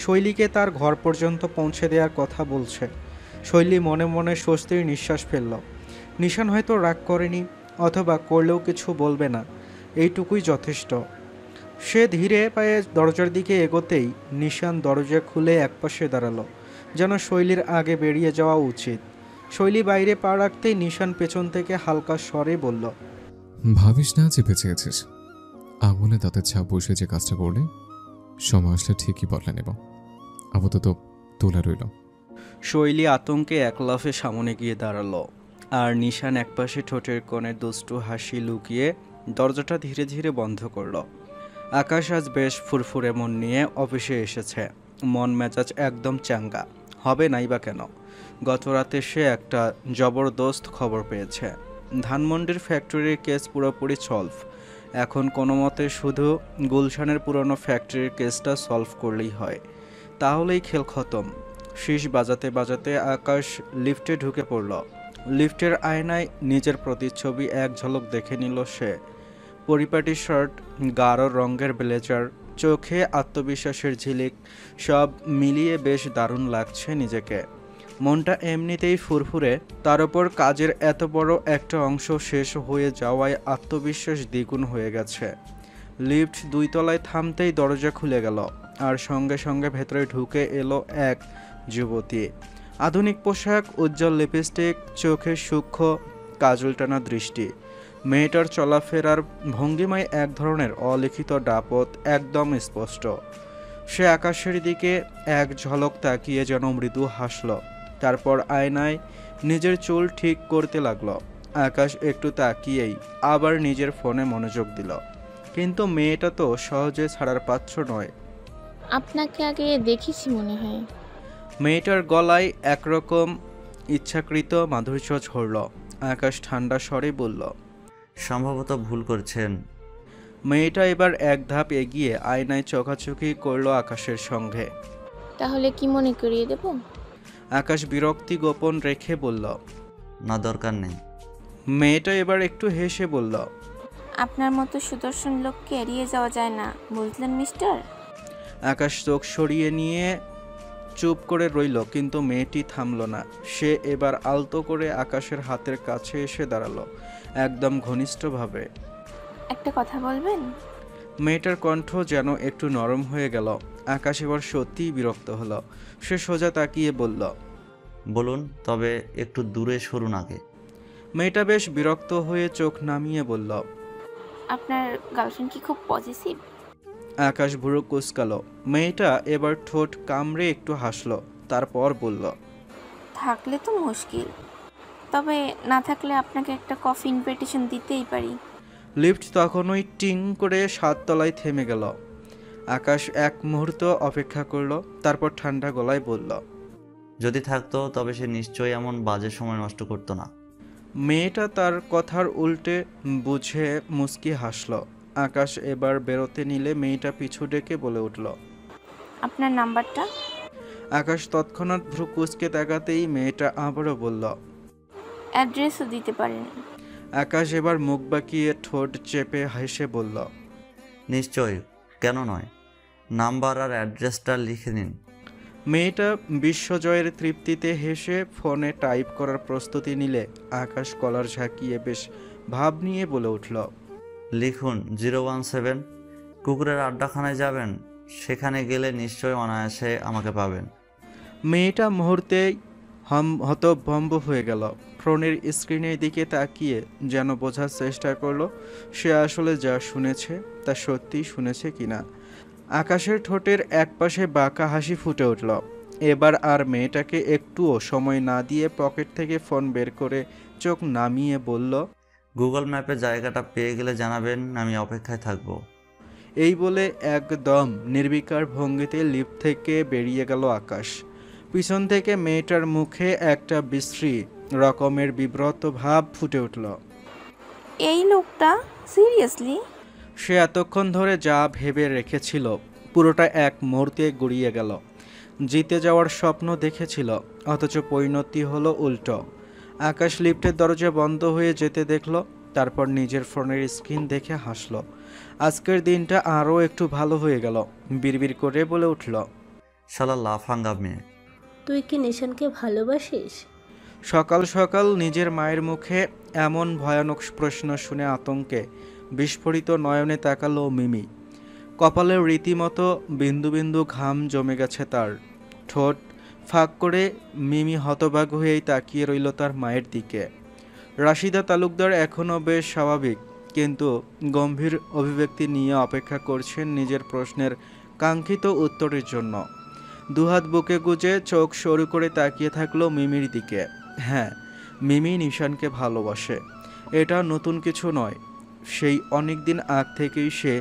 [SPEAKER 4] শৈলীকে তার ঘর পর্যন্ত পৌঁছে দেওয়ার কথা বলছে। শৈলী মনে মনে স্বস্তির নিঃশ্বাস ফেলল। নিশান হয়তো রাগ করেনি, অথবা করলেও কিছু বলবে না, এইটুকুই যথেষ্ট। সে ধীরে পায়ে দরজার দিকে এগোতেই নিশান দরজা খুলে একপাশে দাঁড়ালো, যেন শৈলীর আগে বেরিয়ে যাওয়া উচিত। শৈলী বাইরে পা রাখতেই নিশান পেছন থেকে হালকা স্বরে বলল,
[SPEAKER 2] ভাবিস না যে বেঁচে গেছিস। আঙুলে দাঁতের ছাপ বসে যে কাজটা করলে সময় আসলে ঠিকই বদলে নেব। আপাতত তোলা রইল।
[SPEAKER 4] শৈলী আতঙ্কে এক লাফে সামনে গিয়ে দাঁড়ালো, আর নিশান একপাশে ঠোঁটের কোণে দুষ্টু হাসি লুকিয়ে দরজাটা ধীরে ধীরে বন্ধ করল। আকাশ আজ বেশ ফুরফুরে মন নিয়ে অফিসে এসেছে। মন মেজাজ একদম চাঙ্গা হবে নাই বা কেন। গত রাতে সে একটা জবরদস্ত খবর পেয়েছে। ধানমন্ডির ফ্যাক্টরির কেস পুরোপুরি সলভ। এখন কোনো মতে শুধু গুলশানের পুরনো ফ্যাক্টরির কেসটা সলভ করলেই হয়, তাহলেই খেল খতম। শীষ বাজাতে বাজাতে আকাশ লিফটে ঢুকে পড়ল। লিফটের আয়নায় নিজের প্রতিচ্ছবি এক ঝলক দেখে নিল সে। পরিপাটি শার্ট, গাঢ় রঙের ব্লেজার, চোখে আত্মবিশ্বাসের ঝিলিক, সব মিলিয়ে বেশ দারুণ লাগছে নিজেকে। মনটা এমনিতেই ফুরফুরে, তার ওপর কাজের এত বড় একটা অংশ শেষ হয়ে যাওয়ায় আত্মবিশ্বাস দ্বিগুণ হয়ে গেছে। লিফট 2 তলায় থামতেই দরজা খুলে গেল, আর সঙ্গে সঙ্গে ভেতরে ঢুকে এলো এক যুবতী। আধুনিক পোশাক, উজ্জ্বল লিপস্টিক, চোখে সূক্ষ্ম কাজল টানা দৃষ্টি। মেয়েটার চলাফেরার ভঙ্গিমায় এক ধরনের অলিখিত দাপট একদম স্পষ্ট। সে আকাশের দিকে এক ঝলক তাকিয়ে যেন মৃদু হাসল, তারপর আয়নায় নিজের চুল ঠিক করতে লাগলো। আকাশ একটু তাকিয়েই আবার নিজের ফোনে মনোযোগ দিল, কিন্তু মেয়েটা তো সহজে ছাড়ার পাত্র নয়।
[SPEAKER 5] আপনাকে আগে দেখেছি মনে হয়।
[SPEAKER 4] মেয়েটার গলায় একরকম ইচ্ছাকৃত মাধুর্য ঝরল। আকাশ ঠান্ডা স্বরে বলল,
[SPEAKER 5] সম্ভবত ভুল করছেন।
[SPEAKER 4] মেয়েটা এবার এক ধাপ এগিয়ে আয়নায় চোখাচোখি করল আকাশের সঙ্গে।
[SPEAKER 6] তাহলে কি মনে করিয়ে দেব?
[SPEAKER 4] আকাশ বিরক্তি গোপন রেখে বলল,
[SPEAKER 5] না, দরকার নেই।
[SPEAKER 4] মেয়েটা এবার একটু হেসে বলল,
[SPEAKER 6] আপনার মতো সুদর্শন লোককে এড়িয়ে যাওয়া যায় না, বুঝলেন মিস্টার?
[SPEAKER 4] আকাশ চোখ সরিয়ে নিয়ে চুপ করে রইল, কিন্তু মেয়েটি থামল না। সে এবার আলতো করে আকাশের হাতের কাছে এসে দাঁড়ালো, একদম ঘনিষ্ঠভাবে।
[SPEAKER 6] একটা কথা বলবেন?
[SPEAKER 4] মেয়েটার কণ্ঠ যেন একটু নরম হয়ে গেল। আকাশ এবার সত্যিই বিরক্ত হলো। সে সোজা তাকিয়ে বলল,
[SPEAKER 5] বলুন, তবে একটু দূরে সরুন আগে।
[SPEAKER 4] মেয়েটা বেশ বিরক্ত হয়ে চোখ নামিয়ে বলল,
[SPEAKER 6] আপনার গার্লফ্রেন্ড কি খুব পজিটিভ?
[SPEAKER 4] আকাশ ভুরু কুঁচকালো। মেয়েটা এবার ঠোঁট কামড়ে একটু হাসলো, তারপর বলল,
[SPEAKER 6] থাকলে তো মুশকিল, তবে না থাকলে আপনাকে একটা কফি ইনভিটেশন দিতেই পারি।
[SPEAKER 4] লিফট তখনই টিং করে 7 তলায় থেমে গেল। আকাশ এক মুহূর্ত অপেক্ষা করলো, তারপর ঠান্ডা গলায় বলল,
[SPEAKER 5] যদি থাকতো তবে সে নিশ্চয়ই এমন বাজে সময় নষ্ট করতো না।
[SPEAKER 4] মেয়েটা তার কথার উল্টে বুঝে মুচকি হাসল। আকাশ এবার বেরোতে নিলে মেয়েটা পিছু ডেকে বলে উঠল,
[SPEAKER 6] আপনার নাম্বারটা?
[SPEAKER 4] আকাশ তৎক্ষণাৎ ভ্রু কুঁচকে তাকাতেই মেয়েটা আবারও বলল,
[SPEAKER 6] অ্যাড্রেসও দিতে পারেন।
[SPEAKER 4] আকাশ এবার মুখ বাঁকিয়ে ঠোঁট চেপে হেসে বলল,
[SPEAKER 5] নিশ্চয়ই, কেন নয়। নাম্বার আর অ্যাড্রেসটা লিখে নিন।
[SPEAKER 4] মেয়েটা বিশ্বজয়ের তৃপ্তিতে হেসে ফোনে টাইপ করার প্রস্তুতি নিলে আকাশ কলার ঝাঁকিয়ে বেশ ভাব নিয়ে বলে উঠল,
[SPEAKER 5] লিখুন 017। কুকুরের আড্ডাখানায় যাবেন, সেখানে গেলে নিশ্চয়ই অনায়াসে আমাকে পাবেন।
[SPEAKER 4] মেয়েটা মুহূর্তেই হতভম্ব হয়ে গেল। ফোনের স্ক্রিনের দিকে তাকিয়ে যেন বোঝার চেষ্টা করলো সে আসলে যা শুনেছে তা সত্যিই শুনেছে কিনা। আকাশের ঠোঁটের একপাশে বাঁকা হাসি ফুটে উঠল। এবার আর মেয়েটাকে একটুও সময় না দিয়ে পকেট থেকে ফোন বের করে চোখ নামিয়ে বলল,
[SPEAKER 5] গুগল ম্যাপে জায়গাটা পেয়ে গেলে জানাবেন, আমি অপেক্ষায় থাকবো।
[SPEAKER 4] এই বলে একদম নির্বিকার ভঙ্গিতে লিফট থেকে বেরিয়ে গেল আকাশ। পিছন থেকে মেয়েটার মুখে একটা বিশ্রী রকমের বিব্রত ভাব ফুটে উঠল।
[SPEAKER 6] এই লোকটা সিরিয়াসলি?
[SPEAKER 4] সে এতক্ষণ ধরে যা ভেবে রেখেছিল পুরোটা এক মুহূর্তে গড়িয়ে গেল। জিতে যাওয়ার স্বপ্ন দেখেছিল, অথচ পরিণতি হলো উল্টো। আকাশ লিফটের দরজা বন্ধ হয়ে যেতে দেখল, তারপর নিজের ফোনের স্ক্রিন দেখে হাসল। আজকের দিনটা আরও একটু ভালো হয়ে গেল। বিড়বিড় করে বলে উঠল,
[SPEAKER 5] শালা লাফাঙ্গা মেয়ে।
[SPEAKER 7] তুই কি নিশানকে ভালোবাসিস?
[SPEAKER 4] সকাল সকাল নিজের মায়ের মুখে এমন ভয়ানক প্রশ্ন শুনে আতঙ্কে বিস্ফোরিত নয়নে তাকালো মিমি। কপালে রীতিমতো বিন্দু বিন্দু ঘাম জমে গেছে তার। ঠোঁট ফাঁক করে মিমি হতবাক হয়েই তাকিয়ে রইল তার মায়ের দিকে। রাশিদা তালুকদার এখনও বেশ স্বাভাবিক, কিন্তু গম্ভীর অভিব্যক্তি নিয়ে অপেক্ষা করছেন নিজের প্রশ্নের কাঙ্ক্ষিত উত্তরের জন্য। দুহাত বুকে গুজে চোখ সরু করে তাকিয়ে থাকলো মিমির দিকে। হ্যাঁ, মিমি নিশানকে ভালোবাসে, এটা নতুন কিছু নয়। সেই অনেক দিন আগ থেকেই সে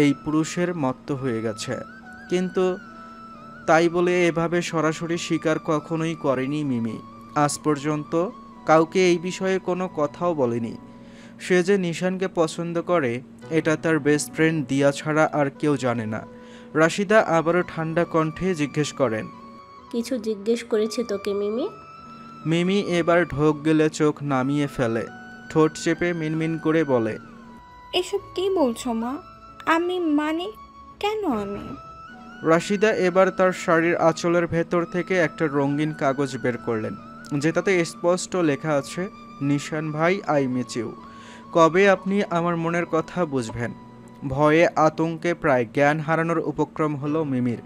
[SPEAKER 4] এই পুরুষের মত্ত হয়ে গেছে, কিন্তু তাই বলে এভাবে সরাসরি স্বীকার কখনোই করেনি মিমি। আজ পর্যন্ত কাউকে এই বিষয়ে কোনো কথাও বলেনি। সে যে নিশানকে পছন্দ করে এটা তার বেস্ট ফ্রেন্ড দিয়া ছাড়া আর কেউ জানে না। রাশিদা আবারও ঠান্ডা কণ্ঠে জিজ্ঞেস করেন,
[SPEAKER 7] কিছু জিজ্ঞেস করেছে তোকে মিমি?
[SPEAKER 4] মিমি এবার ঢোক গেলে চোখ নামিয়ে ফেলে, ঠোঁট চেপে মিনমিন করে বলে,
[SPEAKER 6] এসব কি বলছো মা? আমি মানে কেন আমি?
[SPEAKER 4] রাশিদা এবার তার শাড়ির আঁচলের ভেতর থেকে একটা রঙিন কাগজ বের করলেন, যেটাতে স্পষ্ট লেখা আছে, নিশান ভাই, আই মিস ইউ। কবে আপনি আমার মনের কথা বুঝবেন? ভয়ে আতঙ্কে প্রায় জ্ঞান হারানোর উপক্রম হলো মিমির।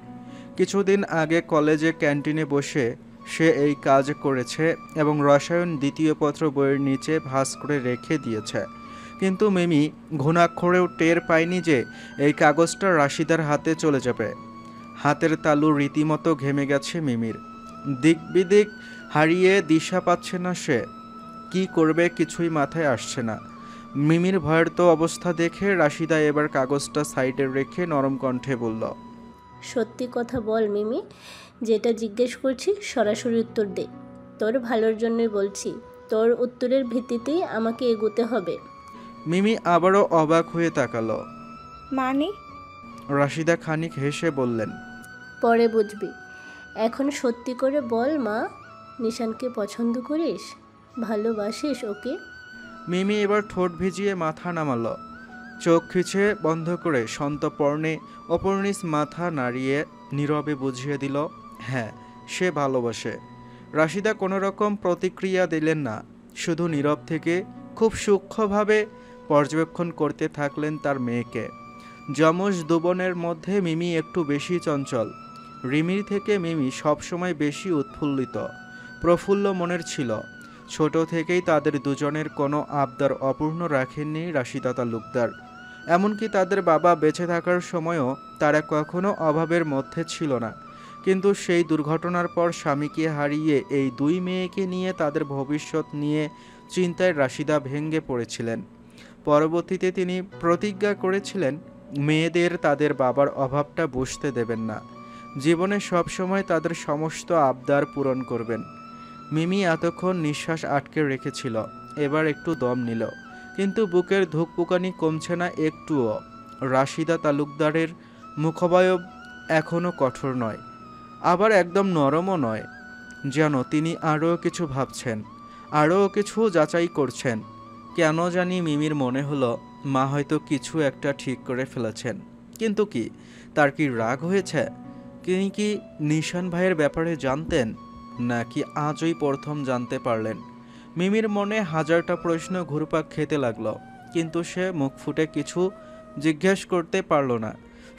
[SPEAKER 4] কিছুদিন আগে কলেজে ক্যান্টিনে বসে সে এই কাজ করেছে এবং রসায়ন দ্বিতীয় পত্র বইয়ের নিচে ভাঁজ করে রেখে দিয়েছে, কিন্তু মিমি ঘুণাক্ষরেও টের পায়নি যে এই কাগজটা রাশিদার হাতে চলে যাবে। হাতের তালু রীতিমতো ঘেমে গেছে মিমির। দিক বিদিক হারিয়ে দিশা পাচ্ছে না সে। কি করবে কিছুই মাথায় আসছে না। মিমির ভয়ের তো অবস্থা দেখে রাশিদা এবার কাগজটা সাইডে রেখে নরম কণ্ঠে বলল,
[SPEAKER 7] সত্যি কথা বল মিমি, যেটা জিজ্ঞেস করছি সরাসরি উত্তর দে। তোর ভালোর জন্যই বলছি, তোর উত্তরের ভিত্তিতেই আমাকে এগোতে হবে।
[SPEAKER 4] মিমি আবারও অবাক হয়ে তাকালো।
[SPEAKER 6] মানে?
[SPEAKER 4] রাশিদা খানিক হেসে বললেন,
[SPEAKER 7] পরে বুঝবি। এখন সত্যি করে বল মা, নিশানকে পছন্দ করিস, ভালোবাসিস ওকে?
[SPEAKER 4] মিমি এবার ঠোঁট ভিজিয়ে মাথা নামালো। চোখ খিচে বন্ধ করে সন্তপর্ণে অপর্ণিস মাথা নাড়িয়ে নীরবে বুঝিয়ে দিল, হ্যাঁ সে ভালোবাসে। রাশিদা কোনো রকম প্রতিক্রিয়া দিলেন না, শুধু নীরব থেকে খুব সূক্ষ্মভাবে পর্যবেক্ষণ করতে থাকলেন তার মেয়েকে। যমজ দুবনের মধ্যে মিমি একটু বেশি চঞ্চল। রিমির থেকে মিমি সবসময় বেশি উৎফুল্লিত, প্রফুল্ল মনের ছিল। ছোট থেকেই তাদের দুজনের কোনো আবদার অপূর্ণ রাখেননি রাশিদা তালুকদার। এমনকি তাদের বাবা বেঁচে থাকার সময়ও তারা কখনো অভাবের মধ্যে ছিল না। কিন্তু সেই দুর্ঘটনার পর স্বামীকে হারিয়ে এই দুই মেয়েকে নিয়ে তাদের ভবিষ্যৎ নিয়ে চিন্তায় রাশিদা ভেঙে পড়েছিলেন। পরবর্তীতে তিনি প্রতিজ্ঞা করেছিলেন মেয়েদের তাদের বাবার অভাবটা বুঝতে দেবেন না, জীবনে সবসময় তাদের সমস্ত আবদার পূরণ করবেন। মিমি এতক্ষণ নিঃশ্বাস আটকে রেখেছিল, এবার একটু দম নিল, কিন্তু বুকের ধুকপুকানি কমছে না একটুও। রাশিদা তালুকদারের মুখাবয়ব এখনও কঠোর নয়, আবার একদম নরমও নয়, যেন তিনি আরও কিছু ভাবছেন, আরও কিছু যাচাই করছেন। কেন জানি মিমির মনে হলো মা হয়তো কিছু একটা ঠিক করে ফেলেছেন। কিন্তু কি, তার কি রাগ হয়েছে? তিনি কি নিশান ভাইয়ের ব্যাপারে জানতেন, নাকি আজই প্রথম জানতে পারলেন? মিমির মনে হাজারটা প্রশ্ন ঘুরপাক খেতে লাগলো, কিন্তু সে মুখ ফুটে কিছু জিজ্ঞেস করতে পারল না,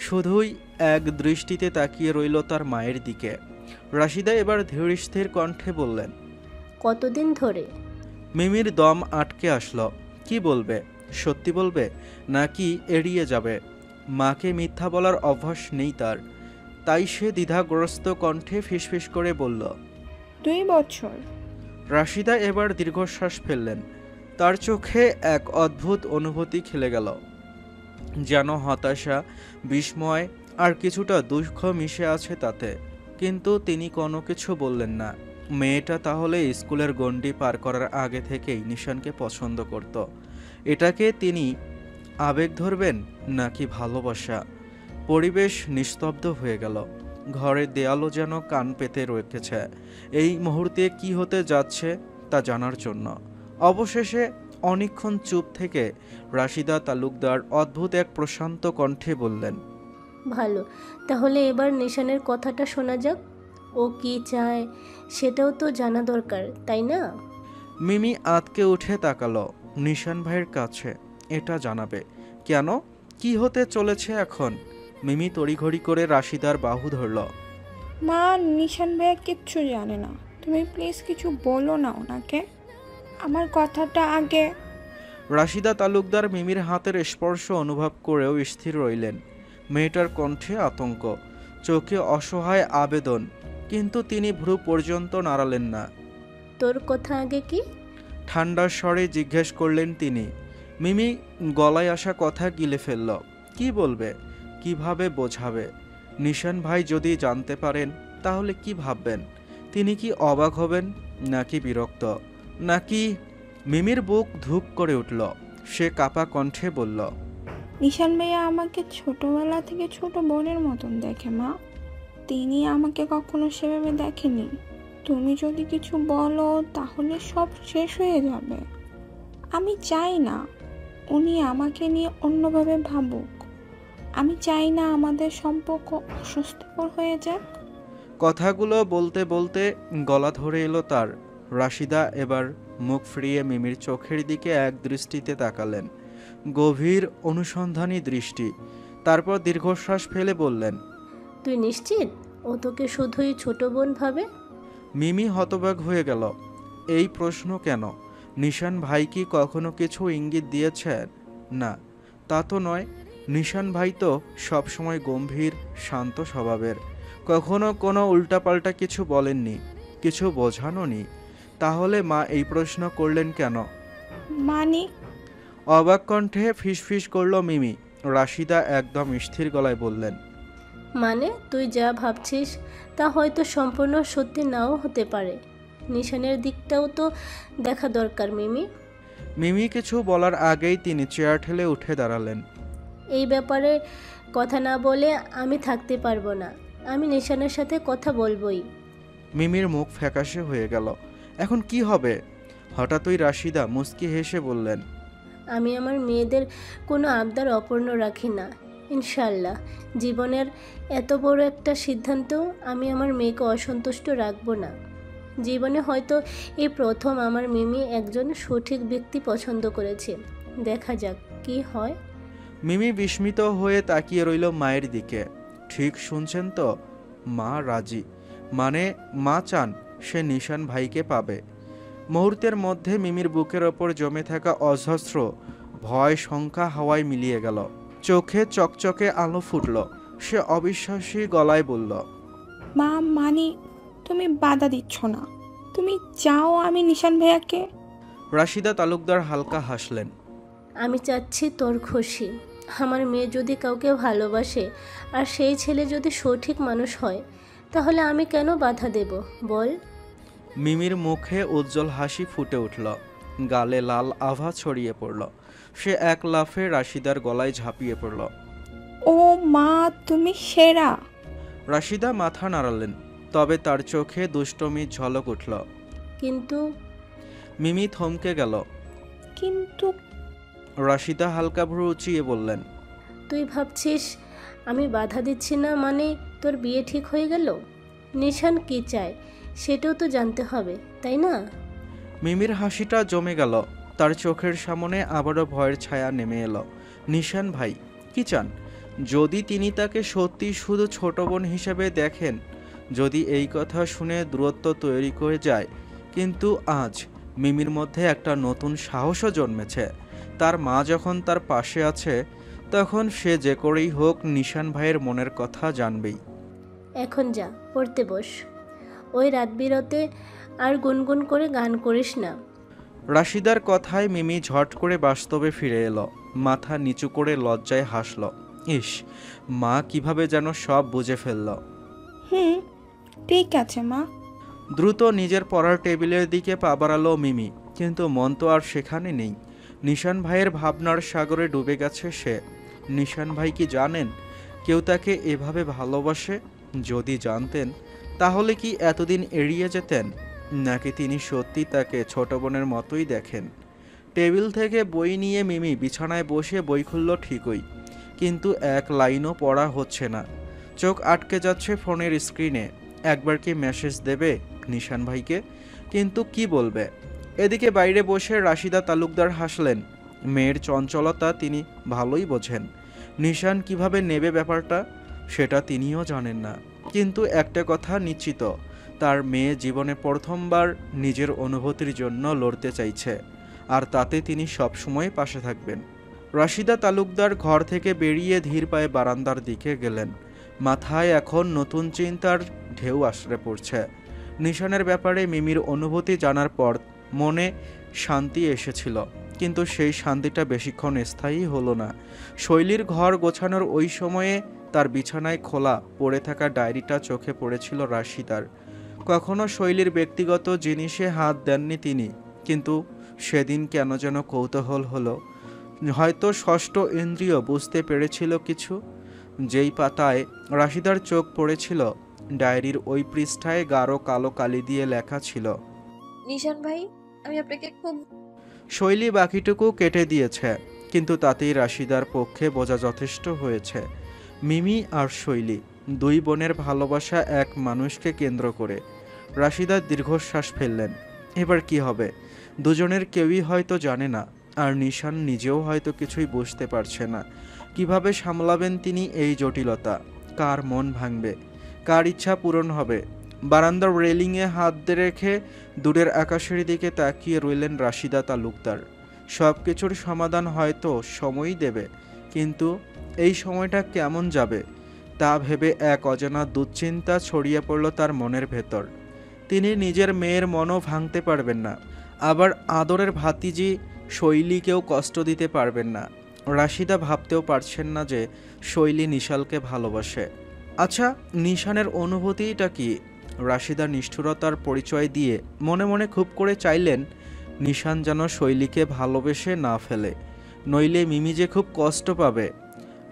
[SPEAKER 4] শুধুই এক দৃষ্টিতে তাকিয়ে রইল তার মায়ের দিকে। রাশিদা এবার ধীরস্থির কণ্ঠে বললেন,
[SPEAKER 7] কতদিন ধরে?
[SPEAKER 4] মিমির দম আটকে আসলো। কি বলবে? সত্যি বলবে নাকি এড়িয়ে যাবে? মাকে মিথ্যা বলার অভ্যাস নেই তার, তাই সে দ্বিধাগ্রস্ত কণ্ঠে ফিসফিস করে বলল,
[SPEAKER 6] 2 বছর।
[SPEAKER 4] রাশিদা এবার দীর্ঘশ্বাস ফেললেন। তার চোখে এক অদ্ভুত অনুভূতি খেলে গেল, যেন হতাশা, বিস্ময় আর কিছুটা দুঃখ মিশে আছে তাতে। কিন্তু তিনি কোনো কিছু বললেন না। মেয়েটা তাহলে স্কুলের গণ্ডি পার করার আগে থেকেই নিশানকে পছন্দ করত। এটাকে তিনি আবেগ ধরবেন নাকি ভালোবাসা? পরিবেশ নিস্তব্ধ হয়ে গেল। ঘরের দেয়ালও যেন কান পেতে রেখেছে এই মুহূর্তে কি হতে যাচ্ছে তা জানার জন্য। অবশেষে অনেকক্ষণ চুপ থেকে রাশিদা তালুকদার অদ্ভুত এক প্রশান্ত কণ্ঠে বললেন,
[SPEAKER 7] ভালো, তাহলে এবার নিশানের কথাটা শোনা যাক। ও কি চায় সেটাও তো জানা দরকার, তাই না?
[SPEAKER 4] মিমি আতকে উঠে তাকালো। নিশান ভাইয়ের কাছে এটা জানাবে কেন? কি হতে চলেছে এখন? মিমি তড়িঘড়ি করে রাশিদার বাহু ধরল।
[SPEAKER 6] মা, নিশান ভাইয়া কিচ্ছু জানে না, তুমি প্লিজ কিছু বলো না ওনাকে, আমার কথাটা আগে।
[SPEAKER 4] রাশিদা তালুকদার মিমির হাতের স্পর্শ অনুভব করেও স্থির রইলেন। মেয়েটার কণ্ঠে আতঙ্ক, চোখে অসহায় আবেদন, কিন্তু তিনি ভ্রু পর্যন্ত নাড়ালেন না।
[SPEAKER 7] তোর কথা আগে কি?
[SPEAKER 4] ঠান্ডার স্বরে জিজ্ঞেস করলেন তিনি। মিমি গলায় আসা কথা গিলে ফেলল। কি বলবে, কিভাবে বোঝাবে? নিশান ভাই যদি জানতে পারেন তাহলে কি ভাববেন? তিনি কি অবাক হবেন, নাকি বিরক্ত, নাকি? মিমির বুক ধুক করে উঠল। সে কাপা কণ্ঠে বলল,
[SPEAKER 6] নিশান ভাইয়া আমাকে ছোটবেলা থেকে ছোট বোনের মতন দেখে মা, তিনি আমাকে কখনো সেভাবে দেখেনি। তুমি যদি কিছু বলো তাহলে সব শেষ হয়ে যাবে। আমি চাই না উনি আমাকে নিয়ে অন্যভাবে ভাবুক, আমি চাই না আমাদের সম্পর্ক অস্বস্তিকর হয়ে যাক।
[SPEAKER 4] কথাগুলো বলতে বলতে গলা ধরে এলো তার। রাশিদা এবার মুখ ফিরিয়ে মিমির চোখের দিকে এক দৃষ্টিতে তাকালেন, গভীর অনুসন্ধানী দৃষ্টি। তারপর দীর্ঘশ্বাস ফেলে বললেন,
[SPEAKER 7] তুই নিশ্চিত ও তোকে শুধুই ছোট বোন ভাবে?
[SPEAKER 4] মিমি হতবাক হয়ে গেল। এই প্রশ্ন কেন? নিশান ভাই কি কখনো কিছু ইঙ্গিত দিয়েছেন? না, তা তো নয়। নিশান ভাই তো সবসময় গম্ভীর, শান্ত স্বভাবের, কখনো কোনো উল্টাপাল্টা কিছু বলেননি, কিছু বোঝানোনি। তাহলে মা এই প্রশ্ন করলেন কেন?
[SPEAKER 6] মানে?
[SPEAKER 4] অবাক কণ্ঠে ফিসফিস করল মিমি। রাশিদা একদম স্থির গলায় বললেন,
[SPEAKER 7] মানে তুই যা ভাবছিস তা হয়তো সম্পূর্ণ সত্যি নাও হতে পারে। নিশানের দিকটাও তো দেখা দরকার মিমি।
[SPEAKER 4] মিমি কিছু বলার আগেই তিনি চেয়ার ঠেলে উঠে দাঁড়ালেন।
[SPEAKER 7] এই ব্যাপারে কথা না বলে আমি থাকতে পারবো না। আমি নিশানের সাথে কথা বলবোই।
[SPEAKER 4] মিমির মুখ ফ্যাকাশে হয়ে গেল। এখন কি হবে? হঠাৎই রাশিদা মুচকি হেসে বললেন,
[SPEAKER 7] আমি আমার মেয়েদের কোনো আবদার অপূর্ণ রাখি না। ইনশাল্লাহ জীবনের এত বড় একটা সিদ্ধান্ত আমি আমার মেয়েকে অসন্তুষ্ট রাখবো না। জীবনে হয়তো এই প্রথম আমার মিমি একজন সঠিক ব্যক্তি পছন্দ করেছে। দেখা যাক কি হয়।
[SPEAKER 4] মিমি বিস্মিত হয়ে তাকিয়ে রইল মায়ের দিকে। ঠিক শুনছেন তো, মা রাজি, মানে মা চান সে নিশান ভাইকে পাবে। মুহূর্তের মধ্যে মিমির বুকের ওপর জমে থাকা অজস্র ভয় শঙ্কা হাওয়ায় মিলিয়ে গেল। চোখে চকচকে আলো ফুটল। সে অবিশ্বাসী গলায় বলল,
[SPEAKER 6] মা, মানে তুমি বাধা দিচ্ছ না? তুমি চাও আমি নিশান ভাইয়াকে?
[SPEAKER 4] রাশিদা তালুকদার হালকা হাসলেন।
[SPEAKER 7] আমি চাচ্ছি তোর খুশি। আমার মেয়ে যদি কাউকে ভালোবাসে আর সেই ছেলে যদি সঠিক মানুষ হয়, তাহলে আমি কেন বাধা দেব বল?
[SPEAKER 4] মিমির মুখে উজ্জ্বল হাসি ফুটে উঠল, গালে লাল আভা ছড়িয়ে পড়ল। সে এক লাফে রাশিদার গলায় ঝাঁপিয়ে পড়ল।
[SPEAKER 6] ও মা, তুমি সেরা।
[SPEAKER 4] রাশিদা মাথা নাড়ালেন, তবে তার চোখে দুষ্টমির ঝলক উঠল।
[SPEAKER 7] কিন্তু
[SPEAKER 4] মিমি থমকে গেল।
[SPEAKER 6] কিন্তু
[SPEAKER 4] রাশিদা হালকা ভ্রু উঁচিয়ে বললেন,
[SPEAKER 7] তুই ভাবছিস আমি বাধা দিচ্ছি না মানে তোর বিয়ে ঠিক হয়ে গেল? নিশান কি চায় সেটাও তো জানতে হবে, তাই না?
[SPEAKER 4] মিমির হাসিটা জমে গেল। তার চোখের সামনে আবারও ভয়ের ছায়া নেমে এলো। নিশান ভাই কি চান? যদি তিনি তাকে সত্যি শুধু ছোট বোন হিসেবে দেখেন, যদি এই কথা শুনে দূরত্ব তৈরি করে যায়। কিন্তু আজ মিমির মধ্যে একটা নতুন সাহসও জন্মেছে। তার মা যখন তার পাশে আছে, তখন সে যে করেই হোক নিশান ভাইয়ের মনের কথা জানবেই।
[SPEAKER 7] এখন যা, পড়তে বস। ওই রাত বিরতে আর গুনগুন করে গান করিস না।
[SPEAKER 4] রাশিদার কথায় মিমি ঝট করে বাস্তবে ফিরে এলো। মাথা নিচু করে লজ্জায় হাসল। ইস, মা কিভাবে যেন সব বুঝে ফেলল।
[SPEAKER 6] ঠিক আছে মা।
[SPEAKER 4] দ্রুত নিজের পড়ার টেবিলের দিকে পা বাড়ালো মিমি, কিন্তু মন তো আর সেখানে নেই। নিশান ভাইয়ের ভাবনার সাগরে ডুবে গেছে সে। নিশান ভাই কি জানেন কেউ তাকে এভাবে ভালোবাসে? যদি জানতেন তাহলে কি এতদিন এড়িয়ে যেতেন, নাকি তিনি সত্যি তাকে ছোট বোনের মতোই দেখেন? টেবিল থেকে বই নিয়ে মিমি বিছানায় বসে বই খুলল ঠিকই, কিন্তু এক লাইনও পড়া হচ্ছে না। চোখ আটকে যাচ্ছে ফোনের স্ক্রিনে। একবার কি মেসেজ দেবে নিশান ভাইকে? কিন্তু কি বলবে? এদিকে বাইরে বসে রাশিদা তালুকদার হাসলেন। মেয়ের চঞ্চলতা তিনি ভালোই বোঝেন। নিশান কিভাবে নেবে ব্যাপারটা সেটা তিনিও জানেন না, কিন্তু একটা কথা নিশ্চিত, তার মেয়ে জীবনে প্রথমবার নিজের অনুভূতির জন্য লড়তে চাইছে, আর তাতে তিনি সবসময় পাশে থাকবেন। রাশিদা তালুকদার ঘর থেকে বেরিয়ে ধীর পায়ে বারান্দার দিকে গেলেন। মাথায় এখন নতুন চিন্তার ঢেউ আশ্রে পড়ছে। নিশানের ব্যাপারে মিমির অনুভূতি জানার পর মনে শান্তি এসেছিল, কিন্তু সেই শান্তিটা বেশিক্ষণ স্থায়ী হলো না। শৈলীর ঘর গোছানোর ওই সময়ে তার বিছানায় খোলা পড়ে থাকা ডায়েরিটা চোখে পড়েছিল রাশিদার। কখনো শৈলীর ব্যক্তিগত জিনিসে হাত দেননি তিনি, কিন্তু সেদিন কেন যেন কৌতূহল হলো। হয়তো ষষ্ঠ ইন্দ্রিয় বুঝতে পেরেছিল কিছু। যেই পাতায় রাশিদার চোখ পড়েছিল, ডায়েরির ওই পৃষ্ঠায় গাঢ় কালো কালি দিয়ে লেখা ছিল,
[SPEAKER 3] নিশান ভাই, আমি আপনাকে খুব।
[SPEAKER 4] শৈলী বাকিটুকু কেটে দিয়েছে, কিন্তু তাতেই রাশিদার পক্ষে বোঝা যথেষ্ট হয়েছে। মিমি আর শৈলী দুই বোনের ভালোবাসা এক মানুষকে কেন্দ্র করে। রাশিদা দীর্ঘশ্বাস ফেললেন। এবার কি হবে দুজনের কেউই হয়তো জানে না, আর নিশান নিজেও হয়তো কিছুই বুঝতে পারছে না। কিভাবে সামলাবেন তিনি এই জটিলতা? কার মন ভাঙবে, কার ইচ্ছা পূরণ হবে? বারান্দার রেলিংয়ে হাত রেখে দূরের আকাশের দিকে তাকিয়ে রইলেন রাশিদা তালুকদার। সব কিছুর সমাধান হয়তো সময়ই দেবে, কিন্তু এই সময়টা কেমন যাবে তা ভেবে এক অজানা দুশ্চিন্তা ছড়িয়ে পড়ল তার মনের ভেতর। তিনি নিজের মেয়ের মনও ভাঙতে পারবেন না, আবার আদরের ভাতিজি শৈলীকেও কষ্ট দিতে পারবেন না। রাশিদা ভাবতেও পারছেন না যে শৈলী নিশালকে ভালোবাসে। আচ্ছা, নিশানের অনুভূতিটা কি? রাশিদা নিষ্ঠুরতার পরিচয় দিয়ে মনে মনে খুব করে চাইলেন নিশান যেন শৈলীকে ভালোবেসে না ফেলে, নইলে মিমি যে খুব কষ্ট পাবে।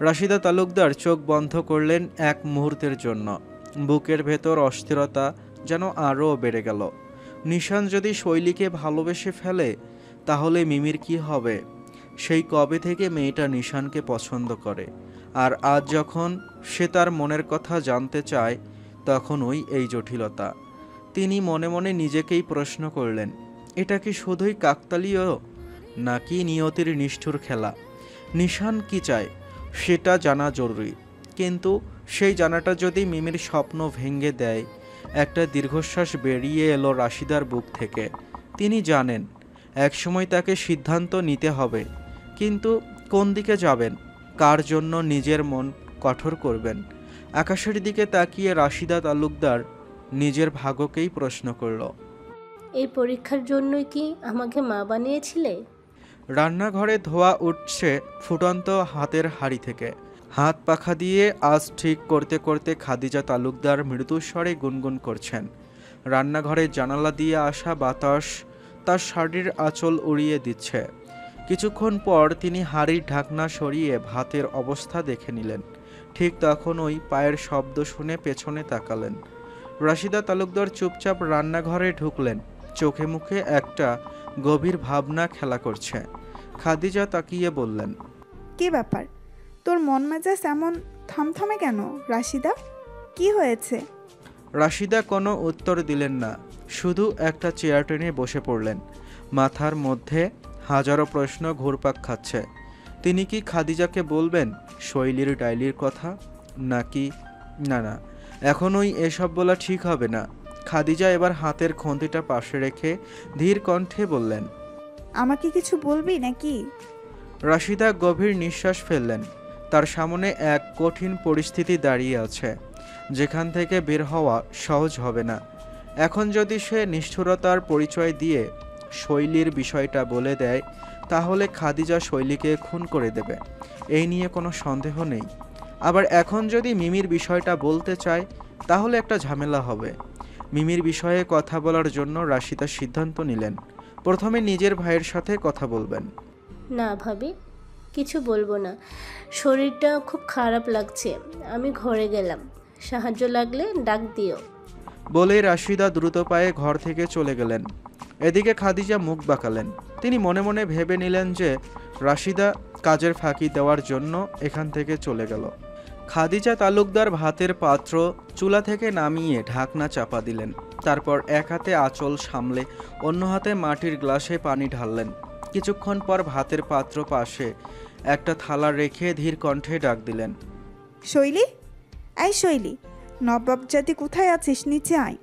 [SPEAKER 4] রাশিদা তালুকদার চোখ বন্ধ করলেন এক মুহূর্তের জন্য। বুকের ভেতর অস্থিরতা যেন আরও বেড়ে গেল। নিশান যদি শৈলীকে ভালোবেসে ফেলে তাহলে মিমির কি হবে? সেই কবে থেকে মেয়েটা নিশানকে পছন্দ করে, আর আজ যখন সে তার মনের কথা জানতে চায় তখনই এই জটিলতা। তিনি মনে মনে নিজেকেই প্রশ্ন করলেন, এটা কি শুধুই কাকতালীয় নাকি নিয়তির নিষ্ঠুর খেলা? নিশান কি চায় সেটা জানা জরুরি, কিন্তু সেই জানাটা যদি মিমির স্বপ্ন ভেঙে দেয়। একটা দীর্ঘশ্বাস বেরিয়ে এলো রাশিদার বুক থেকে। তিনি জানেন একসময় তাকে সিদ্ধান্ত নিতে হবে, কিন্তু কোন দিকে যাবেন, কার জন্য নিজের মন কঠোর করবেন? আকাশের দিকে তাকিয়ে রাশিদা তালুকদার নিজের ভাগ্যকেই প্রশ্ন করল।
[SPEAKER 7] এই পরীক্ষার জন্যই কি আমাকে মা বানিয়েছিলে?
[SPEAKER 4] রান্নাঘরে ধোয়া উঠছে ফুটন্ত হাতের হাঁড়ি থেকে। হাত পাখা দিয়ে আজ ঠিক করতে করতে খাদিজা তালুকদার মৃদুস্বরে গুনগুন করছেন। রান্নাঘরের জানালা দিয়ে আসা বাতাস তার শাড়ির আঁচল উড়িয়ে দিচ্ছে। কিছুক্ষণ পর তিনি হাঁড়ির ঢাকনা সরিয়ে ভাতের অবস্থা দেখে নিলেন। ঠিক তখনই পায়ের শব্দ শুনে পেছনে তাকালেন। রাশিদা তালুকদার চুপচাপ রান্নাঘরে ঢুকলেন। চোখে মুখে একটা গভীর ভাবনা খেলা করছে। খাদিজা তাকিয়ে বললেন,
[SPEAKER 8] কি ব্যাপার, তোর মন মেজাজ এমন থমথমে কেন রাশিদা? কি হয়েছে?
[SPEAKER 4] রাশিদা কোনো উত্তর দিলেন না, শুধু একটা চেয়ার টেনে বসে পড়লেন। মাথার মধ্যে হাজারো প্রশ্ন ঘুরপাক খাচ্ছে। তিনি কি খাদিজাকে বলবেন শৈলীর ডায়েরির কথা, নাকি না, এখনই এসব বলা ঠিক হবে না। খাদিজা এবার হাতের খন্তিটা পাশে রেখে ধীর কণ্ঠে বললেন,
[SPEAKER 8] আমাকে কিছু বলবি নাকি?
[SPEAKER 4] রাশিদা গভীর নিঃশ্বাস ফেললেন। তার সামনে এক কঠিন পরিস্থিতি দাঁড়িয়ে আছে, যেখান থেকে বের হওয়া সহজ হবে না। এখন যদি সে নিষ্ঠুরতার পরিচয় দিয়ে শৈলীর বিষয়টা বলে দেয় তাহলে খাদিজা শৈলীকে খুন করে দেবে, এই নিয়ে কোনো সন্দেহ নেই। আবার এখন যদি মিমির বিষয়টা বলতে চায় তাহলে একটা ঝামেলা হবে। মিমির বিষয়ে কথা বলার জন্য রাশিদা সিদ্ধান্ত নিলেন প্রথমে নিজের ভাইয়ের সাথে কথা বলবেন।
[SPEAKER 7] না ভাবি, কিছু বলবো না। শরীরটা খুব খারাপ লাগছে, আমি ঘরে গেলাম। সাহায্য লাগলে ডাক দিও।
[SPEAKER 4] বলে রাশিদা দ্রুত পায়ে ঘর থেকে চলে গেলেন। এদিকে খাদিজা মুখ বাঁকালেন। তিনি মনে মনে ভেবে নিলেন যে রাশিদা কাজের ফাঁকি দেওয়ার জন্য এখান থেকে চলে গেল। খাদিজা তালুকদার ভাতের পাত্র চুলা থেকে নামিয়ে ঢাকনা চাপা দিলেন। তারপর এক হাতে আঁচল সামলে অন্য হাতে মাটির গ্লাসে পানি ঢাললেন। কিছুক্ষণ পর ভাতের পাত্র পাশে একটা থালা রেখে ধীর কণ্ঠে ডাক দিলেন,
[SPEAKER 8] শৈলী, এই শৈলী, নবাব জাতি কোথায় আছিস? নিচে আয়।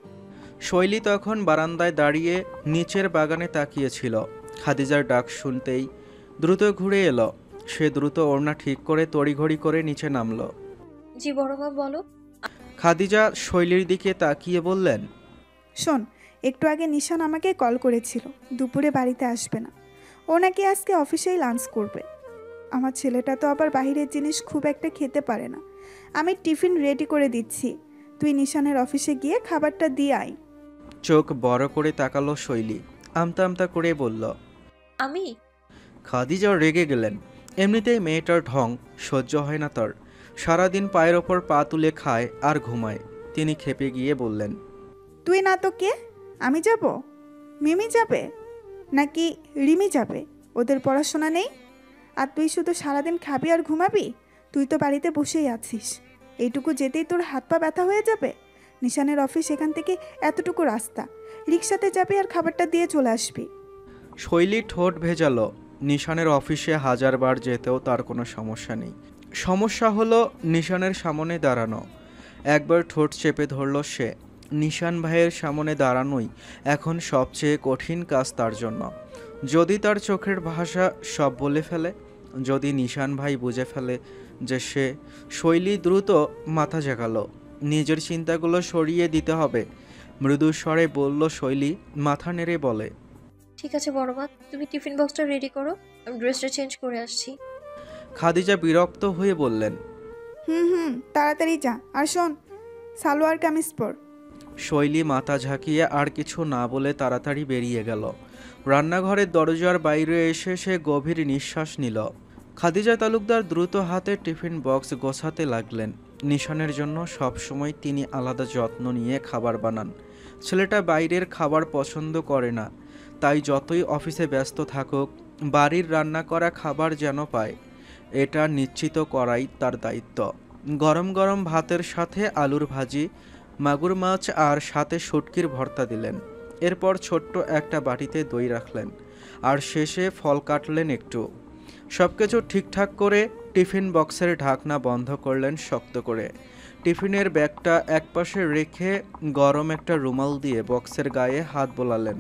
[SPEAKER 4] শৈলী তখন বারান্দায় দাঁড়িয়ে নিচের বাগানে তাকিয়েছিল। খাদিজার ডাক শুনতেই দ্রুত ঘুরে এলো। সে দ্রুত ওড়না ঠিক করে তড়িঘড়ি করে নিচে নামলো।
[SPEAKER 3] জি বড় মা, বলো।
[SPEAKER 4] খাদিজা শৈলীর দিকে তাকিয়ে বললেন,
[SPEAKER 8] শোন, একটু আগে নিশান আমাকে কল করেছিল, দুপুরে বাড়িতে আসবে না। ও নাকি আজকে অফিসেই লাঞ্চ করবে। আমার ছেলেটা তো আবার বাইরের জিনিস খুব একটা খেতে পারে না। আমি টিফিন রেডি করে দিচ্ছি, তুই নিশানের অফিসে গিয়ে খাবারটা দিয়ে আয়।
[SPEAKER 4] চোখ বড় করে তাকালো শৈলী। আমতা আমতা করে বলল,
[SPEAKER 3] আমি?
[SPEAKER 4] খাদিজা রেগে গেলেন। এমনিতেই মেয়েটার ঢং সহ্য হয় না তার। সারাদিন পায়ের ওপর পা তুলে খায় আর ঘুমায়। তিনি খেপে গিয়ে বললেন,
[SPEAKER 8] তুই না তো কে? আমি যাব? মিমি যাবে নাকি রিমি যাবে? ওদের পড়াশোনা নেই আর তুই শুধু সারাদিন খাবি আর ঘুমাবি? তুই তো বাড়িতে বসেই আছিস। এইটুকু যেতেই তোর হাত পা ব্যথা হয়ে যাবে। নিশানের অফিস এখান থেকে এতটুকু রাস্তা, রিক্সাতে যাবি আর খাবারটা দিয়ে চলে আসবি।
[SPEAKER 4] শৈলী ঠোঁট ভেজালো। নিশানের অফিসে হাজারবার যেতেও তার কোনো সমস্যা নেই। সমস্যা হলো নিশানের সামনে দাঁড়ানো। একবার ঠোঁট চেপে ধরল সে। নিশান ভাইয়ের সামনে দাঁড়ানোই এখন সবচেয়ে কঠিন কাজ তার জন্য। যদি তার চোখের ভাষা সব বলে ফেলে, যদি নিশান ভাই বুঝে ফেলে যে সে। শৈলী দ্রুত মাথা জাগালো। নিজের চিন্তাগুলো সরিয়ে দিতে হবে। মৃদু স্বরে বলল শৈলী, মাথা নেড়ে বলে,
[SPEAKER 3] ঠিক আছে বড় মা, তুমি টিফিন বক্সটা রেডি করো, আমি ড্রেসটা চেঞ্জ করে আসছি।
[SPEAKER 4] খাদিজা বিরক্ত হয়ে বললেন,
[SPEAKER 8] হুম, তাড়াতাড়ি যা। আর শোন, সালোয়ার কামিজ পর।
[SPEAKER 4] শৈলী মাথা ঝাঁকিয়ে আর কিছু না বলে তাড়াতাড়ি বেরিয়ে গেল। রান্নাঘরের দরজার বাইরে এসে সে গভীর নিঃশ্বাস নিল। খাদিজা তালুকদার দ্রুত হাতে টিফিন বক্স গোছাতে লাগলেন। নিশানের জন্য সবসময় তিনি আলাদা যত্ন নিয়ে খাবার বানান। ছেলেটা বাইরের খাবার পছন্দ করে না, তাই যতই অফিসে ব্যস্ত থাকুক বাড়ির রান্না করা খাবার যেন পায়, এটা নিশ্চিত করাই তার দায়িত্ব। গরম গরম ভাতের সাথে আলুর ভাজি, মাগুর মাছ আর সাথে শুটকির ভর্তা দিলেন। এরপর ছোট্ট একটা বাটিতে দই রাখলেন আর শেষে ফল কাটলেন একটু। সব কিছু ঠিকঠাক করে টিফিন বক্সের ঢাকনা বন্ধ করলেন শক্ত করে। টিফিনের ব্যাগটা একপাশে রেখে গরম একটা রুমাল দিয়ে বক্সের গায়ে হাত বোলালেন।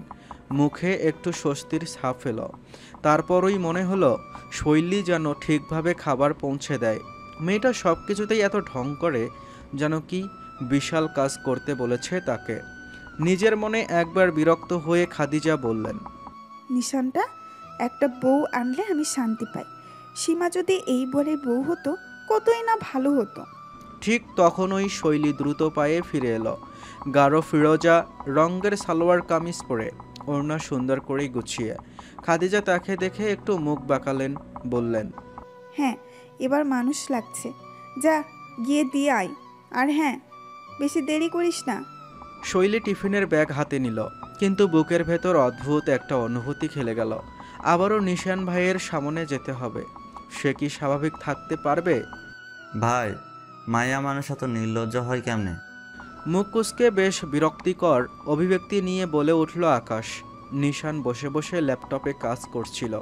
[SPEAKER 4] মুখে একটু স্বস্তির ছাপ এলো। তারপরই মনে হলো শৈলী যেন ঠিকভাবে খাবার পৌঁছে দেয়। মেয়েটা সব কিছুতেই এত ঢং করে, যেন কি বিশাল কাজ করতে বলেছে তাকে। নিজের মনে একবার বিরক্ত হয়ে খাদিজা বললেন,
[SPEAKER 8] নিশানটা একটা বউ আনলে আমি শান্তি পাই। সীমা যদি এই বলে বউ হতো কতই না ভালো হতো।
[SPEAKER 4] ঠিক তখনই শৈলী দ্রুত পায়ে ফিরে এলো। গাঢ় ফিরোজা রঙের সালোয়ার কামিজ পরে, ওড়না সুন্দর করে গুছিয়ে। খাদিজা তাকে দেখে একটু মুখ বাঁকালেন, বললেন,
[SPEAKER 8] হ্যাঁ, এবার মানুষ লাগছে। যা গিয়ে দিয়ে আয়। আর হ্যাঁ, বেশি দেরি করিস না।
[SPEAKER 4] শৈলী টিফিনের ব্যাগ হাতে নিল, কিন্তু বুকের ভেতর অদ্ভুত একটা অনুভূতি খেলে গেল। আবারও নিশান ভাইয়ের সামনে যেতে হবে। সে কি স্বাভাবিক থাকতে পারবে?
[SPEAKER 5] ভাই, মায়া মানুষ এত নির্লজ্জ হয় কেমনে?
[SPEAKER 4] মুখ কুঁচকে বেশ বিরক্তিকর অভিব্যক্তি নিয়ে বলে উঠল আকাশ। নিশান বসে বসে ল্যাপটপে কাজ করছিল।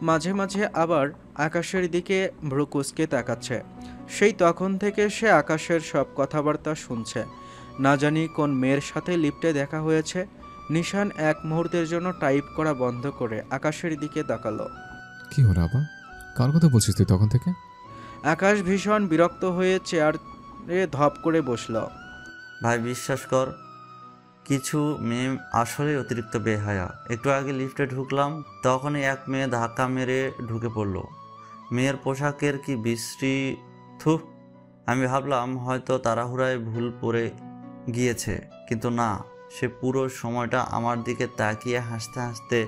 [SPEAKER 4] মাঝে মাঝে আবার আকাশের দিকে ভ্রু কুঁচকে তাকাচ্ছে। সেই তখন থেকে সে আকাশের সব কথাবার্তা শুনছে। না জানি কোন মেয়ের সাথে লিফটে দেখা হয়েছে। নিশান এক মুহূর্তের জন্য টাইপ করা বন্ধ করে আকাশের দিকে তাকালো।
[SPEAKER 2] কি হলো আবার? কার কথা বলছিস তুই তখন থেকে?
[SPEAKER 4] আকাশ ভীষণ বিরক্ত হয়ে চেয়ারে ধপ করে বসল।
[SPEAKER 5] ভাই বিশ্বাস কর, কিছু মেয়ে আসলে অতিরিক্ত বেহায়া। একটু আগে লিফটে ঢুকলাম, তখনই এক মেয়ে ধাক্কা মেরে ঢুকে পড়লো। মেয়ের পোশাকের কি বিশ্রী! থু! আমি ভাবলাম হয়তো তাড়াহুড়ায় ভুল পড়ে গিয়েছে, কিন্তু না, সে পুরো সময়টা আমার দিকে তাকিয়ে হাসতে হাসতে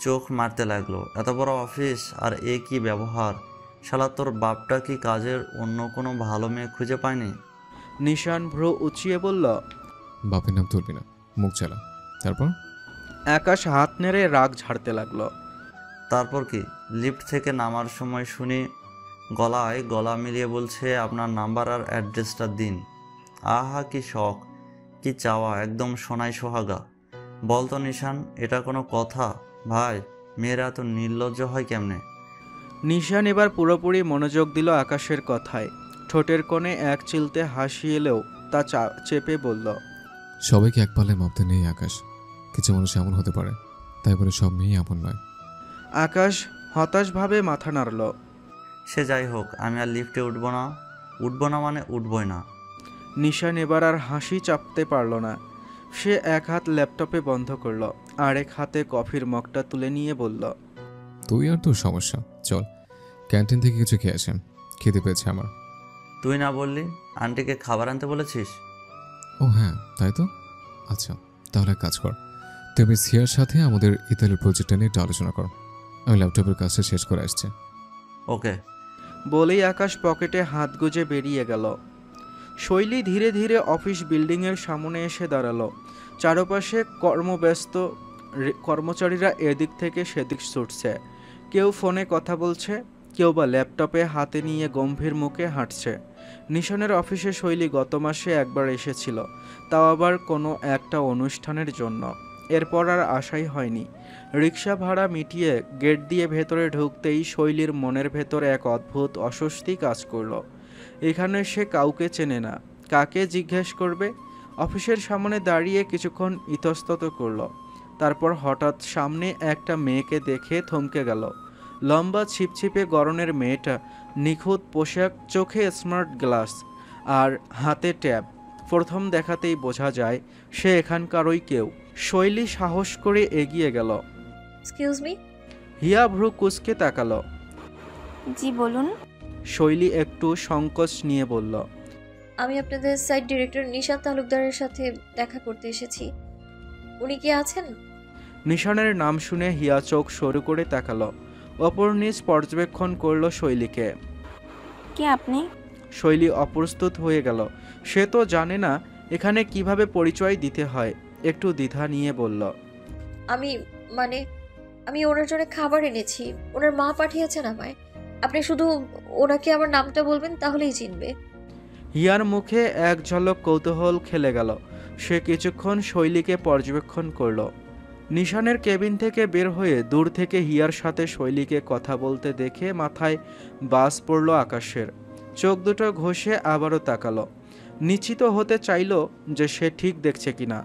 [SPEAKER 5] চোখ মারতে লাগলো। এত বড় অফিস আর এ কি ব্যবহার! শালা তোর বাপটা কি কাজের অন্য কোনো ভালো মেয়ে খুঁজে পায়নি?
[SPEAKER 4] নিশান ভ্রু উঁচিয়ে বলল,
[SPEAKER 2] বাপের নাম তুলবি না, মুখ চালা। তারপর?
[SPEAKER 4] আকাশ হাত নেড়ে রাগ ঝাড়তে লাগলো।
[SPEAKER 5] তারপর কি? লিফট থেকে নামার সময় শুনি গলায় গলা মিলিয়ে বলছে, আপনার নাম্বার আর অ্যাড্রেসটা দিন। আহা কি শখ, কি চাওয়া, একদম সোনাই সোহাগা। বলতো নিশান, এটা কোনো কথা? ভাই, মেয়েরা এত নির্লজ্জ হয় কেমনে?
[SPEAKER 4] নিশান এবার পুরোপুরি মনোযোগ দিল আকাশের কথায়। ঠোঁটের কোণে এক চিলতে হাসি এলেও তা চেপে বলল,
[SPEAKER 2] সবাইকে এক পাল্লায় মাপতে নেই আকাশ। কিছু মানুষ এমন হতে পারে, তাই বলে সব মেয়েই এমন নয়।
[SPEAKER 4] আকাশ হতাশভাবে মাথা নাড়ল।
[SPEAKER 5] সে যাই হোক, আমি আর লিফটে উঠবো না মানে উঠবই না।
[SPEAKER 4] নিশান এবার আর হাসি চাপতে পারল না। সে এক হাত ল্যাপটপে বন্ধ করল, আর এক হাতে কফির মগটা তুলে নিয়ে বলল,
[SPEAKER 2] তুই আর তোর সমস্যা। চল, ক্যান্টিন থেকে কিছু খেয়ে আসেন, খেতে পেয়েছে আমার।
[SPEAKER 5] তুই না বললি আন্টিকে খাবার আনতে বলেছিস?
[SPEAKER 2] ও হ্যাঁ, তাই তো। আচ্ছা, তাহলে এক কাজ কর, তুমি সিয়ার সাথে আমাদের ইতালির প্রজেক্টটা নিয়ে একটু আলোচনা কর। আমি ল্যাপটপের কাজটা শেষ করে আসছি।
[SPEAKER 5] ওকে।
[SPEAKER 4] বলেই আকাশ পকেটে হাত গুজে বেরিয়ে গেল। শৈলী ধীরে ধীরে অফিস বিল্ডিংয়ের সামনে এসে দাঁড়ালো। চারপাশে কর্মব্যস্ত কর্মচারীরা এদিক থেকে সেদিক ছুটছে। কেউ ফোনে কথা বলছে, কেউ বা ল্যাপটপে হাতে নিয়ে গম্ভীর মুখে হাঁটছে। নিশানের অফিসে শৈলী গত মাসে একবার এসেছিল, তাও আবার কোনো একটা অনুষ্ঠানের জন্য। এরপর আর আশাই হয়নি। রিক্সা ভাড়া মিটিয়ে গেট দিয়ে ভেতরে ঢুকতেই শৈলীর মনের ভেতরে এক অদ্ভুত অস্বস্তি কাজ করলো। এখানে সে কাউকে চেনে না, কাকে জিজ্ঞেস করবে? অফিসের সামনে দাঁড়িয়ে কিছুক্ষণ ইতস্তত করলো। তারপর হঠাৎ সামনে একটা মেয়েকে দেখে থমকে গেল। লম্বা ছিপছিপে গড়নের মেয়েটা, নিখুঁত পোশাক, চোখে স্মার্ট গ্লাস আর হাতে ট্যাব। প্রথম দেখাতেই বোঝা যায় সে এখানকারই কেউ। শৈলী সাহস করে এগিয়ে গেল।
[SPEAKER 3] Excuse me.
[SPEAKER 4] হিয়া ভ্রু কুঁচকে তাকালো।
[SPEAKER 6] জি বলুন।
[SPEAKER 4] শৈলী একটু সংকোচ নিয়ে বলল,
[SPEAKER 3] আমি আপনাদের সাইট ডিরেক্টর নিশান তালুকদারের সাথে দেখা করতে এসেছি। উনি কি আছেন?
[SPEAKER 4] নিশানের নাম শুনে হিয়া চোখ সরু করে তাকালো। অপর নিজ পর্যবেক্ষণ করল শৈলীকে।
[SPEAKER 6] কে আপনি?
[SPEAKER 4] শৈলী অপ্রস্তুত হয়ে গেল। সে তো জানে না এখানে কিভাবে পরিচয় দিতে হয়। একটু দ্বিধা নিয়ে বলল,
[SPEAKER 3] আমি ওনার জন্য খাবার এনেছি। ওনার মা পাঠিয়েছেন আমায়। আপনি শুধু ওনাকে আমার নামটা বলবেন, তাহলেই চিনবে।
[SPEAKER 4] হিয়ার মুখে এক ঝলক কৌতূহল খেলে গেল। সে কিছুক্ষণ শৈলীকে পর্যবেক্ষণ করল। নিশানের কেবিন থেকে বের হয়ে দূর থেকে হিয়ার সাথে শৈলীকে কথা বলতে দেখে মাথায় বাজ পড়ল আকাশের। চোখ দুটো ঘষে আবারও তাকালো। নিশ্চিত হতে চাইল যে সে ঠিক দেখছে কিনা।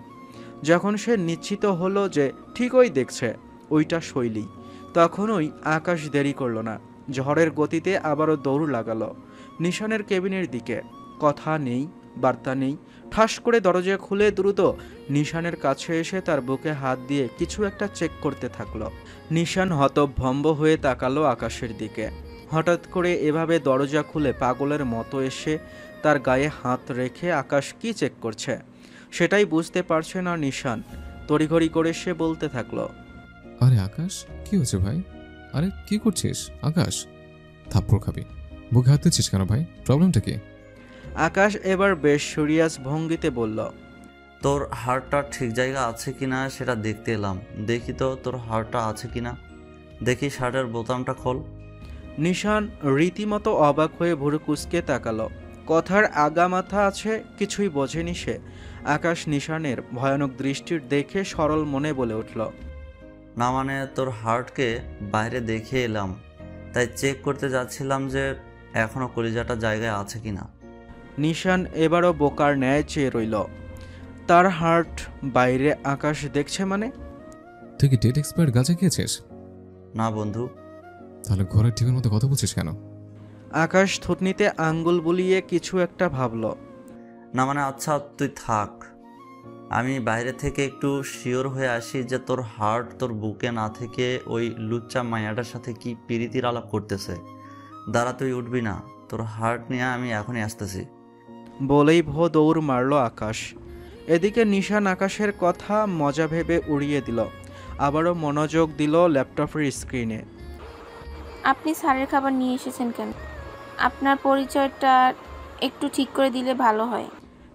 [SPEAKER 4] যখন সে নিশ্চিত হলো যে ঠিকই দেখছে ওইটা শৈলী, তখনই আকাশ দেরি করল না। ঝড়ের গতিতে আবারও দৌড় লাগালো নিশানের কেবিনের দিকে। কথা নেই, বার্তা নেই। ঠাস করে দরজা খুলে দ্রুত নিশানের কাছে এসে তার বুকে হাত দিয়ে কিছু একটা চেক করতে থাকলো। নিশান হতভম্ব হয়ে তাকালো আকাশের দিকে। হঠাৎ করে এভাবে দরজা খুলে পাগলের মতো এসে তার গায়ে হাত রেখে আকাশ কি চেক করছে সেটাই বুঝতে পারছে না নিশান। তড়িঘড়ি করে সে বলতে থাকলো,
[SPEAKER 2] আরে আকাশ, কি হয়েছে ভাই? আরে কি করছিস আকাশ? থাপ্পড় খাবি। বুকে হাত দিচ্ছিস কেন ভাই? প্রবলেমটা কি?
[SPEAKER 4] আকাশ এবার বেশ সিরিয়াস ভঙ্গিতে বলল,
[SPEAKER 5] তোর হাড়টা ঠিক জায়গা আছে কিনা সেটা দেখতে এলাম। দেখি তো তোর হাড়টা আছে কিনা। দেখি শার্টের বোতামটা খোল।
[SPEAKER 4] নিশান রীতিমতো অবাক হয়ে ভুরু কুঁচকে তাকালো। কথার আগা মাথা আছে কিছুই বোঝেনি সে। আকাশ নিশানের ভয়ানক দৃষ্টির দেখে সরল মনে বলে উঠল,
[SPEAKER 5] না মানে তোর হার্টকে বাইরে দেখে এলাম, তাই চেক করতে যাচ্ছিলাম যে এখনো কলিজাটা জায়গায় আছে কিনা।
[SPEAKER 4] নিশান এবারও বোকার ন্যায় চেয়ে রইল। তার হার্ট বাইরে, আকাশ দেখছে মানে?
[SPEAKER 2] তুই কি ডেট এক্সপায়ার্ড গাঁজা খেয়েছিস?
[SPEAKER 5] না বন্ধু।
[SPEAKER 2] তাহলে ঘরের টিমের মতো কথা বলছিস কেন?
[SPEAKER 4] আকাশ থুতনিতে আঙ্গুল বুলিয়ে কিছু একটা ভাবল।
[SPEAKER 5] না মানে আচ্ছা তুই থাক, আমি বাইরে থেকে একটু শিওর হয়ে আসি যে তোর হার্ট তোর বুকে না থেকে ওই লুচ্চা মায়াটার সাথে কি প্রীতির আলাপ করতেছে। দাঁড়া, তুই উঠবি না, তোর হার্ট নিয়ে আমি এখনই আসতেছি।
[SPEAKER 4] বলেই দৌড় মারল আকাশ। এদিকে নিশান আকাশের কথা মজা ভেবে উড়িয়ে দিল। আবারও মনোযোগ দিল ল্যাপটপের স্ক্রিনে।
[SPEAKER 6] আপনি স্যারের খাবার নিয়ে এসেছেন কেন? আপনার পরিচয়টা একটু ঠিক করে দিলে ভালো হয়।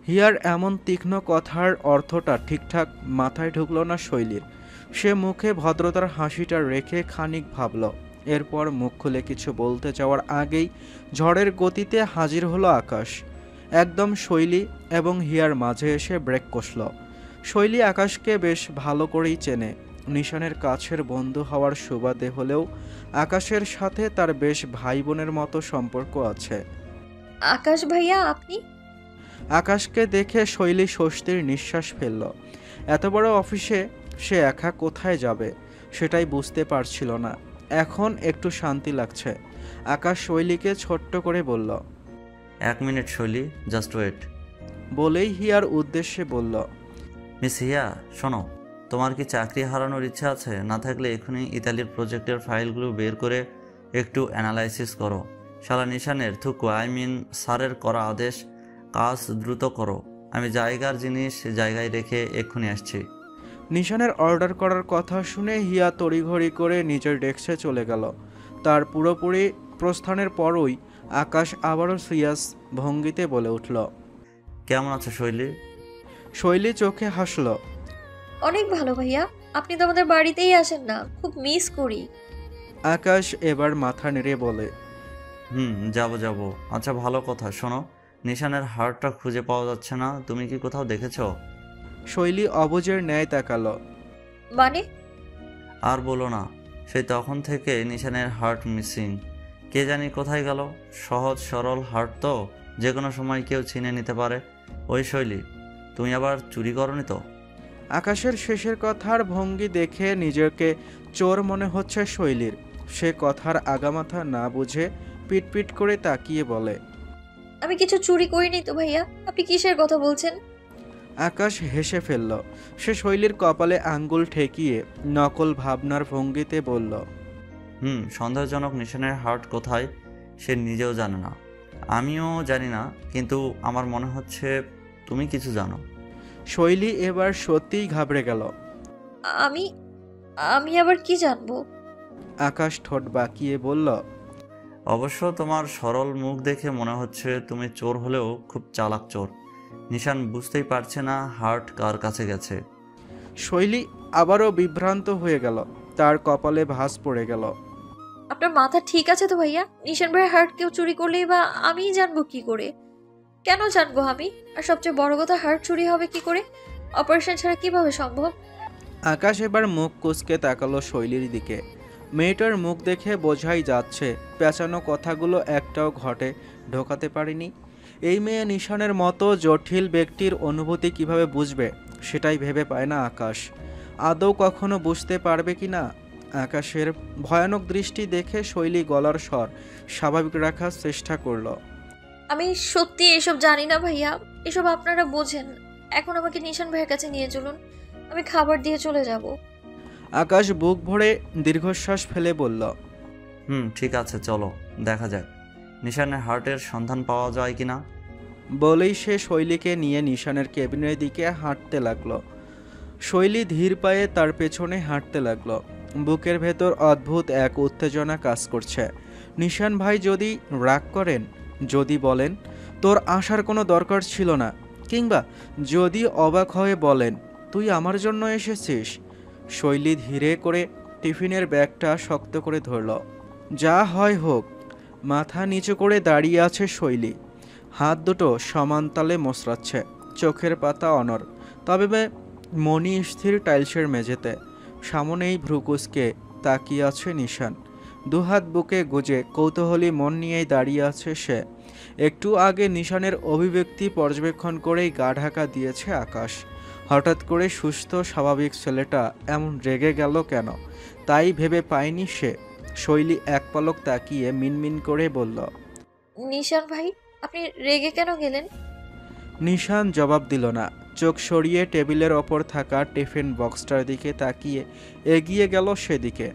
[SPEAKER 4] হিয়ার এমন তীক্ষ্ণ কথার অর্থটা ঠিকঠাক মাথায় ঢুকল না শৈলীর। সে মুখে ভদ্রতার হাসিটা রেখে খানিক ভাবল। এরপর মুখ খুলে কিছু বলতে যাওয়ার আগেই ঝড়ের গতিতে হাজির হলো আকাশ। একদম শৈলী এবং হিয়ার মাঝে এসে ব্রেক কষল। শৈলী আকাশকে বেশ ভালো করেই চেনে। নিশানের কাছের বন্ধু হওয়ার সুবাদে হলেও আকাশের সাথে তার বেশ ভাই বোনের মতো সম্পর্ক আছে।
[SPEAKER 3] আকাশ ভাইয়া, আপনি?
[SPEAKER 4] আকাশকে দেখে শৈলী স্বস্তির নিঃশ্বাস ফেলল। এত বড় অফিসে সে একা কোথায় যাবে সেটাই বুঝতে পারছিল না। এখন একটু শান্তি লাগছে। আকাশ শৈলীকে ছোট্ট করে বলল,
[SPEAKER 5] 1 মিনিট শৈলী, জাস্ট ওয়েট।
[SPEAKER 4] বলেই হিয়ার উদ্দেশ্যে বলল,
[SPEAKER 5] মিস হিয়া শোনো, তোমার কি চাকরি হারানোর ইচ্ছা আছে? না থাকলে এখনই ইতালির প্রজেক্টের ফাইলগুলো বের করে একটু অ্যানালাইসিস করো। শালা নিশানের স্যারের করা আদেশ, কাজ দ্রুত করো। আমি জায়গার জিনিস জায়গায় রেখে এক্ষুনি আসছি।
[SPEAKER 4] নিশানের অর্ডার করার কথা শুনে হিয়া তড়িঘড়ি করে নিজের ডেস্কে চলে গেল। তার পুরোপুরি প্রস্থানের পরই আকাশ আবারও সিরিয়াস ভঙ্গিতে বলে উঠল,
[SPEAKER 5] কেমন আছো শৈলী?
[SPEAKER 4] শৈলী চোখে হাসল।
[SPEAKER 3] অনেক ভালো ভাইয়া। আপনি তো আমাদের বাড়িতেই আসেন না, খুব মিস করি।
[SPEAKER 4] আকাশ এবার মাথা নেড়ে বলে,
[SPEAKER 5] যাবো। আচ্ছা ভালো কথা, শোনো, নিশানের হার্টটা খুঁজে পাওয়া যাচ্ছে না, তুমি কি কোথাও দেখেছো?
[SPEAKER 4] শৈলী অবুঝের ন্যায় তাকালো।
[SPEAKER 3] মানে?
[SPEAKER 5] আর বলো না, সেই তখন থেকে নিশানের হার্ট মিসিং। কে জানি কোথায় গেল। সহজ সরল হার্ট তো যে কোনো সময় কেউ ছিনে নিতে পারে। ওই শৈলী, তুমি আবার চুরি করনি তো?
[SPEAKER 4] আকাশের শেষের কথার ভঙ্গি দেখে নিজেকে চোর মনে হচ্ছে শৈলীর। সে কথার আগামাথা না বুঝে পিটপিট করে তাকিয়ে বলে,
[SPEAKER 3] আমি কিছু চুরি করিনি তো ভাইয়া, আপনি কিসের কথা বলছেন?
[SPEAKER 4] আকাশ হেসে ফেলল। সে শৈলীর কপালে আঙ্গুল ঠেকিয়ে নকল ভাবনার ভঙ্গিতে বলল,
[SPEAKER 5] সন্দেহজনক নিশানের হার্ট কোথায় সে নিজেও জানে না, আমিও জানি না, কিন্তু আমার মনে হচ্ছে তুমি কিছু জানো।
[SPEAKER 4] শৈলী এবার সত্যিই ঘাবড়ে গেল।
[SPEAKER 3] আমি আমি আবার কি জানবো?
[SPEAKER 4] আকাশ ঠোঁট বাঁকিয়ে বলল,
[SPEAKER 5] অবশ্য তোমার সরল মুখ দেখে মনে হচ্ছে তুমি চোর হলেও খুব চালাক চোর। নিশান বুঝতেই পারছে না হার্ট কার কাছে গেছে।
[SPEAKER 4] শৈলী আবারও বিভ্রান্ত হয়ে গেল, তার কপালে ভাঁজ পড়ে গেল।
[SPEAKER 3] আপনার মাথা ঠিক আছে তো ভাইয়া? নিশান ভাইয়ের হার্ট কেউ চুরি করলেই বা আমিই জানবো কি করে? কেন জানবো আমি? আর সবচেয়ে বড় কথা, হার্ট চুরি হবে কি করে? অপারেশন ছাড়া কিভাবে সম্ভব?
[SPEAKER 4] আকাশ এবার মুখ কুঁচকে তাকালো শৈলীর দিকে। মেয়েটার মুখ দেখে বোঝাই যাচ্ছে পেঁচানো কথাগুলো একটাও ঘটে ঢোকাতে পারেনি। এই মেয়ে নিশানের মতো জটিল ব্যক্তির অনুভূতি কিভাবে বুঝবে সেটাই ভেবে পায় না আকাশ। আদৌ কখনো বুঝতে পারবে কি না? আকাশের ভয়ানক দৃষ্টি দেখে শৈলী গলার স্বর স্বাভাবিক রাখার চেষ্টা করলো।
[SPEAKER 3] আমি সত্যি এসব জানি না ভাইয়া, এসব আপনারা বোঝেন। এখন আমাকে নিশান ভাইয়ের কাছে নিয়ে চলুন, আমি খাবার দিয়ে চলে যাব।
[SPEAKER 4] আকাশ বুক ভরে দীর্ঘশ্বাস ফেলে বলল,
[SPEAKER 5] ঠিক আছে, চলো দেখা যাক নিশানের হার্টের সন্ধান পাওয়া যায় কিনা।
[SPEAKER 4] বলেই সে শৈলীকে নিয়ে নিশানের কেবিনের দিকে হাঁটতে লাগলো। শৈলী ধীর পায়ে তার পেছনে হাঁটতে লাগলো। বুকের ভেতর অদ্ভুত এক উত্তেজনা কাজ করছে। নিশান ভাই যদি রাগ করেন, যদি বলেন তোর আসার কোনো দরকার ছিল না, কিংবা যদি অবাক হয়ে বলেন তুই আমার জন্য এসেছিস। শৈলী ধীরে করে টিফিনের ব্যাগটা শক্ত করে ধরল। যা হয় হোক। মাথা নিচু করে দাঁড়িয়ে আছে শৈলী, হাত দুটো সমান তালে মোচড়াচ্ছে, চোখের পাতা অনড়, তবে মনি স্থির টাইলসের মেঝেতে। সামনেই ভ্রুকুচকে তাকিয়ে আছে নিশান, দুহাত বুকে গুজে কৌতূহলী মন নিয়েই দাঁড়িয়ে আছে সে। একটু আগে নিশানের অভিব্যক্তি পর্যবেক্ষণ করেই গা ঢাকা দিয়েছে আকাশ। হঠাৎ করে সুস্থ স্বাভাবিক ছেলেটা এমন রেগে গেল কেন, তাই ভেবে পায়নি সে। শৈলী এক পলক তাকিয়ে মিনমিন করে বলল,
[SPEAKER 3] নিশান ভাই, আপনি রেগে কেন গেলেন?
[SPEAKER 4] নিশান জবাব দিল না। চোখ সরিয়ে টেবিলের ওপর থাকা টিফিন বক্সটার দিকে তাকিয়ে এগিয়ে গেল সেদিকে।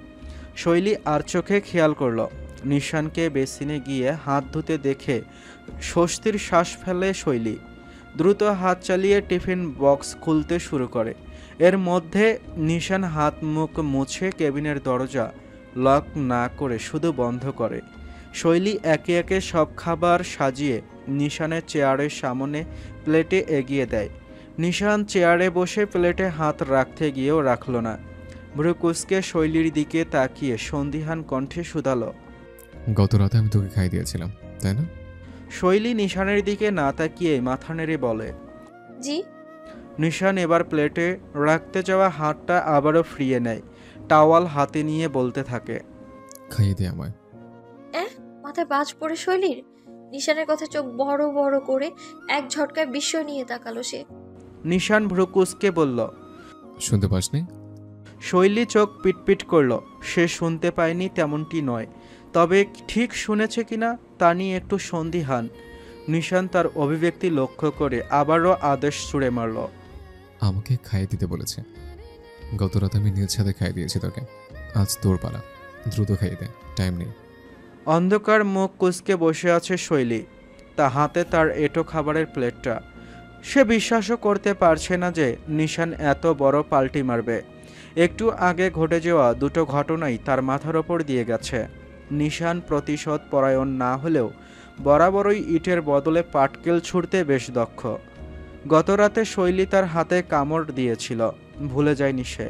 [SPEAKER 4] শৈলী আর চোখে খেয়াল করল নিশানকে বেসিনে গিয়ে হাত ধুতে দেখে স্বস্তির শ্বাস ফেলে শৈলী। দ্রুত হাত চালিয়ে টিফিন বক্স খুলতে শুরু করে। এর মধ্যে নিশান হাত মুখ মুছে কেবিনের দরজা লক না করে শুধু বন্ধ করে। শৈলী একে একে সব খাবার সাজিয়ে নিশানের চেয়ারের সামনে প্লেটে এগিয়ে দেয়। নিশান চেয়ারে বসে প্লেটে হাত রাখতে গিয়েও রাখল না। ভ্রুকুচকে শৈলীর দিকে তাকিয়ে সন্দিহান কণ্ঠে শুধালো,
[SPEAKER 2] গত রাতে আমি তোকে খাই দিয়েছিলাম, তাই না?
[SPEAKER 4] শৈলী নিশানের দিকে না তাকিয়ে মাথা নেড়ে বলে,
[SPEAKER 3] জি।
[SPEAKER 4] নিশান এবার প্লেটে রাখতে যাওয়া হাতটা আবারও ফিরিয়ে নেয়। টাওয়াল হাতে নিয়ে বলতে থাকে,
[SPEAKER 2] খাইয়ে দে আমায়।
[SPEAKER 3] মাথায় বাজ পড়ে শৈলীর। নিশানের কথা চোখ বড় বড় করে এক ঝটকায় বিস্ময় নিয়ে তাকালো সে।
[SPEAKER 4] নিশান ভ্রুকুচকে বলল,
[SPEAKER 2] শুনতে পাসনি?
[SPEAKER 4] শৈলী চোখ পিটপিট করল। সে শুনতে পায়নি তেমনটি নয়, তবে ঠিক শুনেছে কিনা তা নিয়ে একটু সন্দিহান। নিশান তার অভিব্যক্তি লক্ষ্য করে আবারও আদেশ ছুড়ে মারল,
[SPEAKER 2] আমাকে খাইয়ে দিতে বলেছে। গত রাতে আমি নীল ছাদে খাইয়ে দিয়েছি তোকে, আজ তোর পালা, দ্রুত খাইয়ে দে, টাইম নেই।
[SPEAKER 4] অন্ধকার মুখ কুঁচকে বসে আছে শৈলী, তা হাতে তার এঁটো খাবারের প্লেটটা। সে বিশ্বাসও করতে পারছে না যে নিশান এত বড় পাল্টি মারবে। একটু আগে ঘটে যাওয়া দুটো ঘটনাই তার মাথার ওপর দিয়ে গেছে। নিশান প্রতিশোধ পরায়ণ না হলেও বরাবরই ইটের বদলে পাটকেল ছুঁড়তে বেশ দক্ষ। গতরাতে শৈলী তার হাতে কামড় দিয়েছিল, ভুলে যায়নি সে।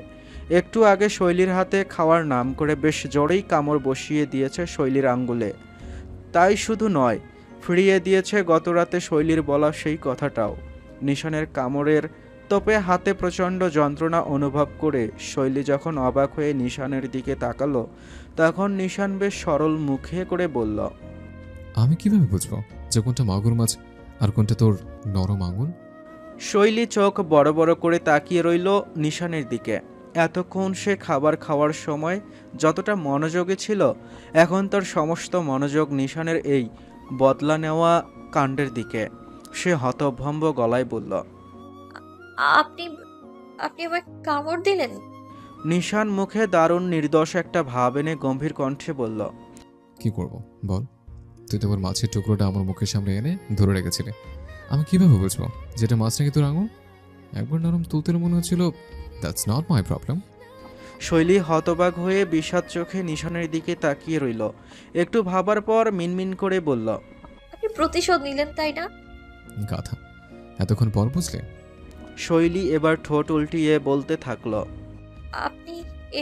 [SPEAKER 4] একটু আগে শৈলীর হাতে খাওয়ার নাম করে বেশ জোরেই কামড় বসিয়ে দিয়েছে শৈলীর আঙ্গুলে। তাই শুধু নয়, ফিরিয়ে দিয়েছে গতরাতে শৈলীর বলা সেই কথাটাও। নিশানের কামড়ের তোপে হাতে প্রচণ্ড যন্ত্রণা অনুভব করে শৈলী যখন অবাক হয়ে নিশানের দিকে তাকালো, তখন নিশান বেশ সরল মুখে করে বলল,
[SPEAKER 2] আমি কিভাবে বুঝবো যে কোনটা মাগুর মাছ আর কোনটা তোর নরম আঙুল?
[SPEAKER 4] শৈলী চোখ বড় বড় করে তাকিয়ে রইল নিশানের দিকে। এতক্ষণ সে খাবার খাওয়ার সময় যতটা মনোযোগী ছিল, এখন তার সমস্ত মনোযোগ নিশানের এই বদলা নেওয়া কাণ্ডের দিকে। সে হতভম্ব গলায় বলল,
[SPEAKER 3] আপনি আপনি আমায় কামড় দিলেন?
[SPEAKER 4] নিশান মুখে দারুণ নির্দোষ একটা ভাব এনে গম্ভীর কণ্ঠে বলল,
[SPEAKER 2] কি করব বল? তুই তো আবার মাছের টুকরোটা আমার মুখের সামনে এনে ধরে রেখেছিলি। আমি কিভাবে বুঝবো যেটা মাছ নাকি তোর আঙুল? একবার নরম তুলতের মনে হচ্ছিল। That's not my problem.
[SPEAKER 4] শৈলী হতবাক হয়ে বিষাদ চোখে নিশানের দিকে তাকিয়ে রইল। একটু ভাবার পর মিনমিন করে বলল,
[SPEAKER 3] আপনি প্রতিশোধ নিলেন তাই না?
[SPEAKER 2] গাধা, এতক্ষণ পর বুঝলে?
[SPEAKER 4] শৈলী এবার ঠোঁট উল্টিয়ে বলতে থাকলো।
[SPEAKER 3] আপনি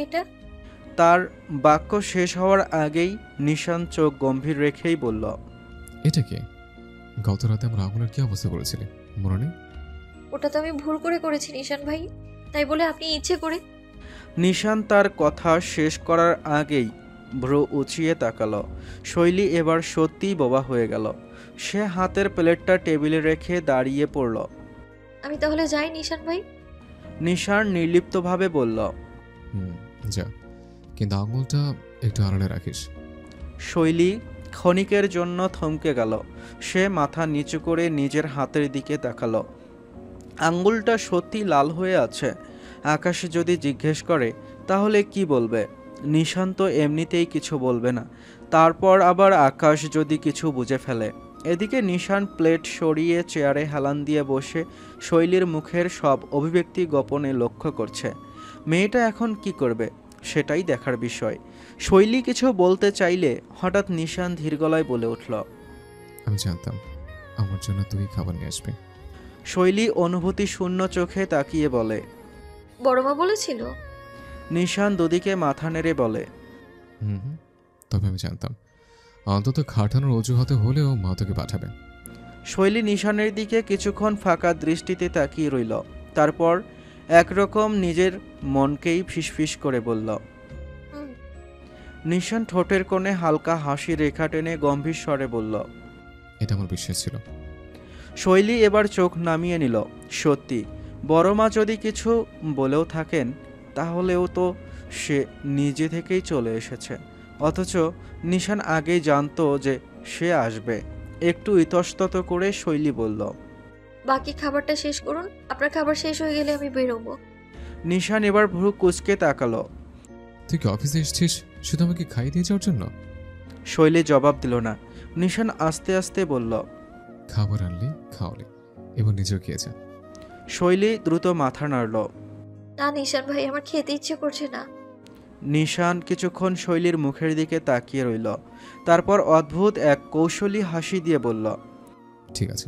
[SPEAKER 3] এটা
[SPEAKER 4] তার বাক্য শেষ হওয়ার আগেই নিশান চোখ গম্ভীর রেখেই বলল,
[SPEAKER 2] এটা কি? গত রাতে আমার আঙুলের কি অবস্থা করেছিলি মনে নেই?
[SPEAKER 3] ওটা তো আমি ভুল করে করেছি নিশান ভাই, তাই বলে আপনি ইচ্ছে করে?
[SPEAKER 4] নিশান তার কথা শেষ করার আগেই ভ্রু উঁচিয়ে তাকালো। শৈলী এবার সত্যিই বোবা হয়ে গেল। সে হাতের প্লেটটা টেবিলে রেখে দাঁড়িয়ে পড়ল।
[SPEAKER 3] আমি তাহলে যাই নিশান ভাই?
[SPEAKER 4] নিশান নির্লিপ্তভাবে বলল।
[SPEAKER 2] যা, কিন্তু আঙুলটা একটু আড়ালে রাখিস।
[SPEAKER 4] শৈলী ক্ষণিকের জন্য থমকে গেল। সে মাথা নিচু করে নিজের হাতের দিকে তাকালো। আঙ্গুলটা সত্যি লাল হয়ে আছে। আকাশে যদি জিজ্ঞেস করে তাহলে কি বলবে? নিশান তো এমনিতেই কিছু বলবে না। তারপর আবার আকাশ যদি কিছু বুঝে ফেলে। এদিকে নিশান প্লেট সরিয়ে চেয়ারে হেলান দিয়ে বসে শৈলীর মুখের সব অভিব্যক্তি গোপনে লক্ষ্য করছে। মেয়েটা এখন কি করবে সেটাই দেখার বিষয়। শৈলী কিছু বলতে চাইলে হঠাৎ নিশান ধীর গলায় বলে উঠল,
[SPEAKER 2] আমি জানতাম আমার জন্য তুই খাবার নিয়ে আসবি।
[SPEAKER 4] শৈলী অনুভূতি শূন্য চোখে তাকিয়ে বলে,
[SPEAKER 3] বড় মা বলেছিল?
[SPEAKER 4] নিশান দুদিকে মাথা নেড়ে বলে,
[SPEAKER 2] হুম, তবে আমি জানতাম অন্তত খাটানোর অজুহাতে হলেও মা তোকে পাঠাবে।
[SPEAKER 4] শৈলী নিশানের দিকে কিছুক্ষণ ফাঁকা দৃষ্টিতে তাকিয়ে রইল। তারপর একরকম নিজের মনকেই ফিসফিস করে বলল।
[SPEAKER 3] হুম।
[SPEAKER 4] নিশান ঠোঁটের কোণে হালকা হাসি রেখা টেনে গম্ভীর স্বরে বলল।
[SPEAKER 2] এটা আমার বিশ্বাস ছিল।
[SPEAKER 4] শৈলী এবার চোখ নামিয়ে নিল। সত্যি বড় মা যদি কিছু বলেও থাকেন তাহলেও তো সে নিজে থেকেই চলে এসেছে। অথচ নিশান আগেই জানতো যে সে আসবে। একটু ইতস্তত করে শৈলী বলল,
[SPEAKER 3] বাকি খাবারটা শেষ করুন, আপনার খাবার শেষ হয়ে গেলে আমি বেরোবো।
[SPEAKER 4] নিশান এবার ভ্রু কুঁচকে তাকালো।
[SPEAKER 2] তুই কি অফিসে এসেছিস শুধু আমাকে খাইয়ে দিয়ে যাওয়ার জন্য?
[SPEAKER 4] শৈলী জবাব দিল না। নিশান আস্তে আস্তে বলল,
[SPEAKER 2] খাবার আনলি খাওয়ালি, এবার নিজেও খেয়েছে।
[SPEAKER 4] শৈলী দ্রুত মাথা নাড়ল।
[SPEAKER 3] না নিশান ভাই, আমার খেতে ইচ্ছে করছে না।
[SPEAKER 4] নিশান কিছুক্ষণ শৈলীর মুখের দিকে তাকিয়ে রইল। তারপর অদ্ভুত এক কৌশলী হাসি দিয়ে বলল,
[SPEAKER 2] ঠিক আছে,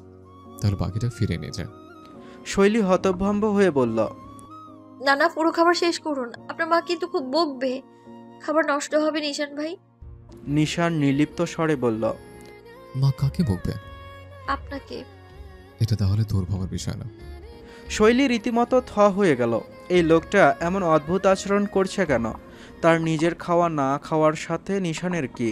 [SPEAKER 2] তাহলে বাকিটা ফিরে নিয়ে যা।
[SPEAKER 4] শৈলী হতভম্ব হয়ে বলল,
[SPEAKER 3] না না, পুরো খাবার শেষ করুন, আপনার মা কিন্তু খুব বকবে। খাবার নষ্ট হবে নিশান ভাই।
[SPEAKER 4] নিশান নির্লিপ্ত স্বরে বলল,
[SPEAKER 2] মা কাকে বকবে?
[SPEAKER 3] আপনাকে।
[SPEAKER 2] এটা তাহলে তোর ভাবার বিষয় না।
[SPEAKER 4] শৈলী রীতিমতো থ হয়ে গেল। এই লোকটা এমন অদ্ভুত আচরণ করছে কেন? তার নিজের খাওয়া না খাওয়ার সাথে নিশানের কি?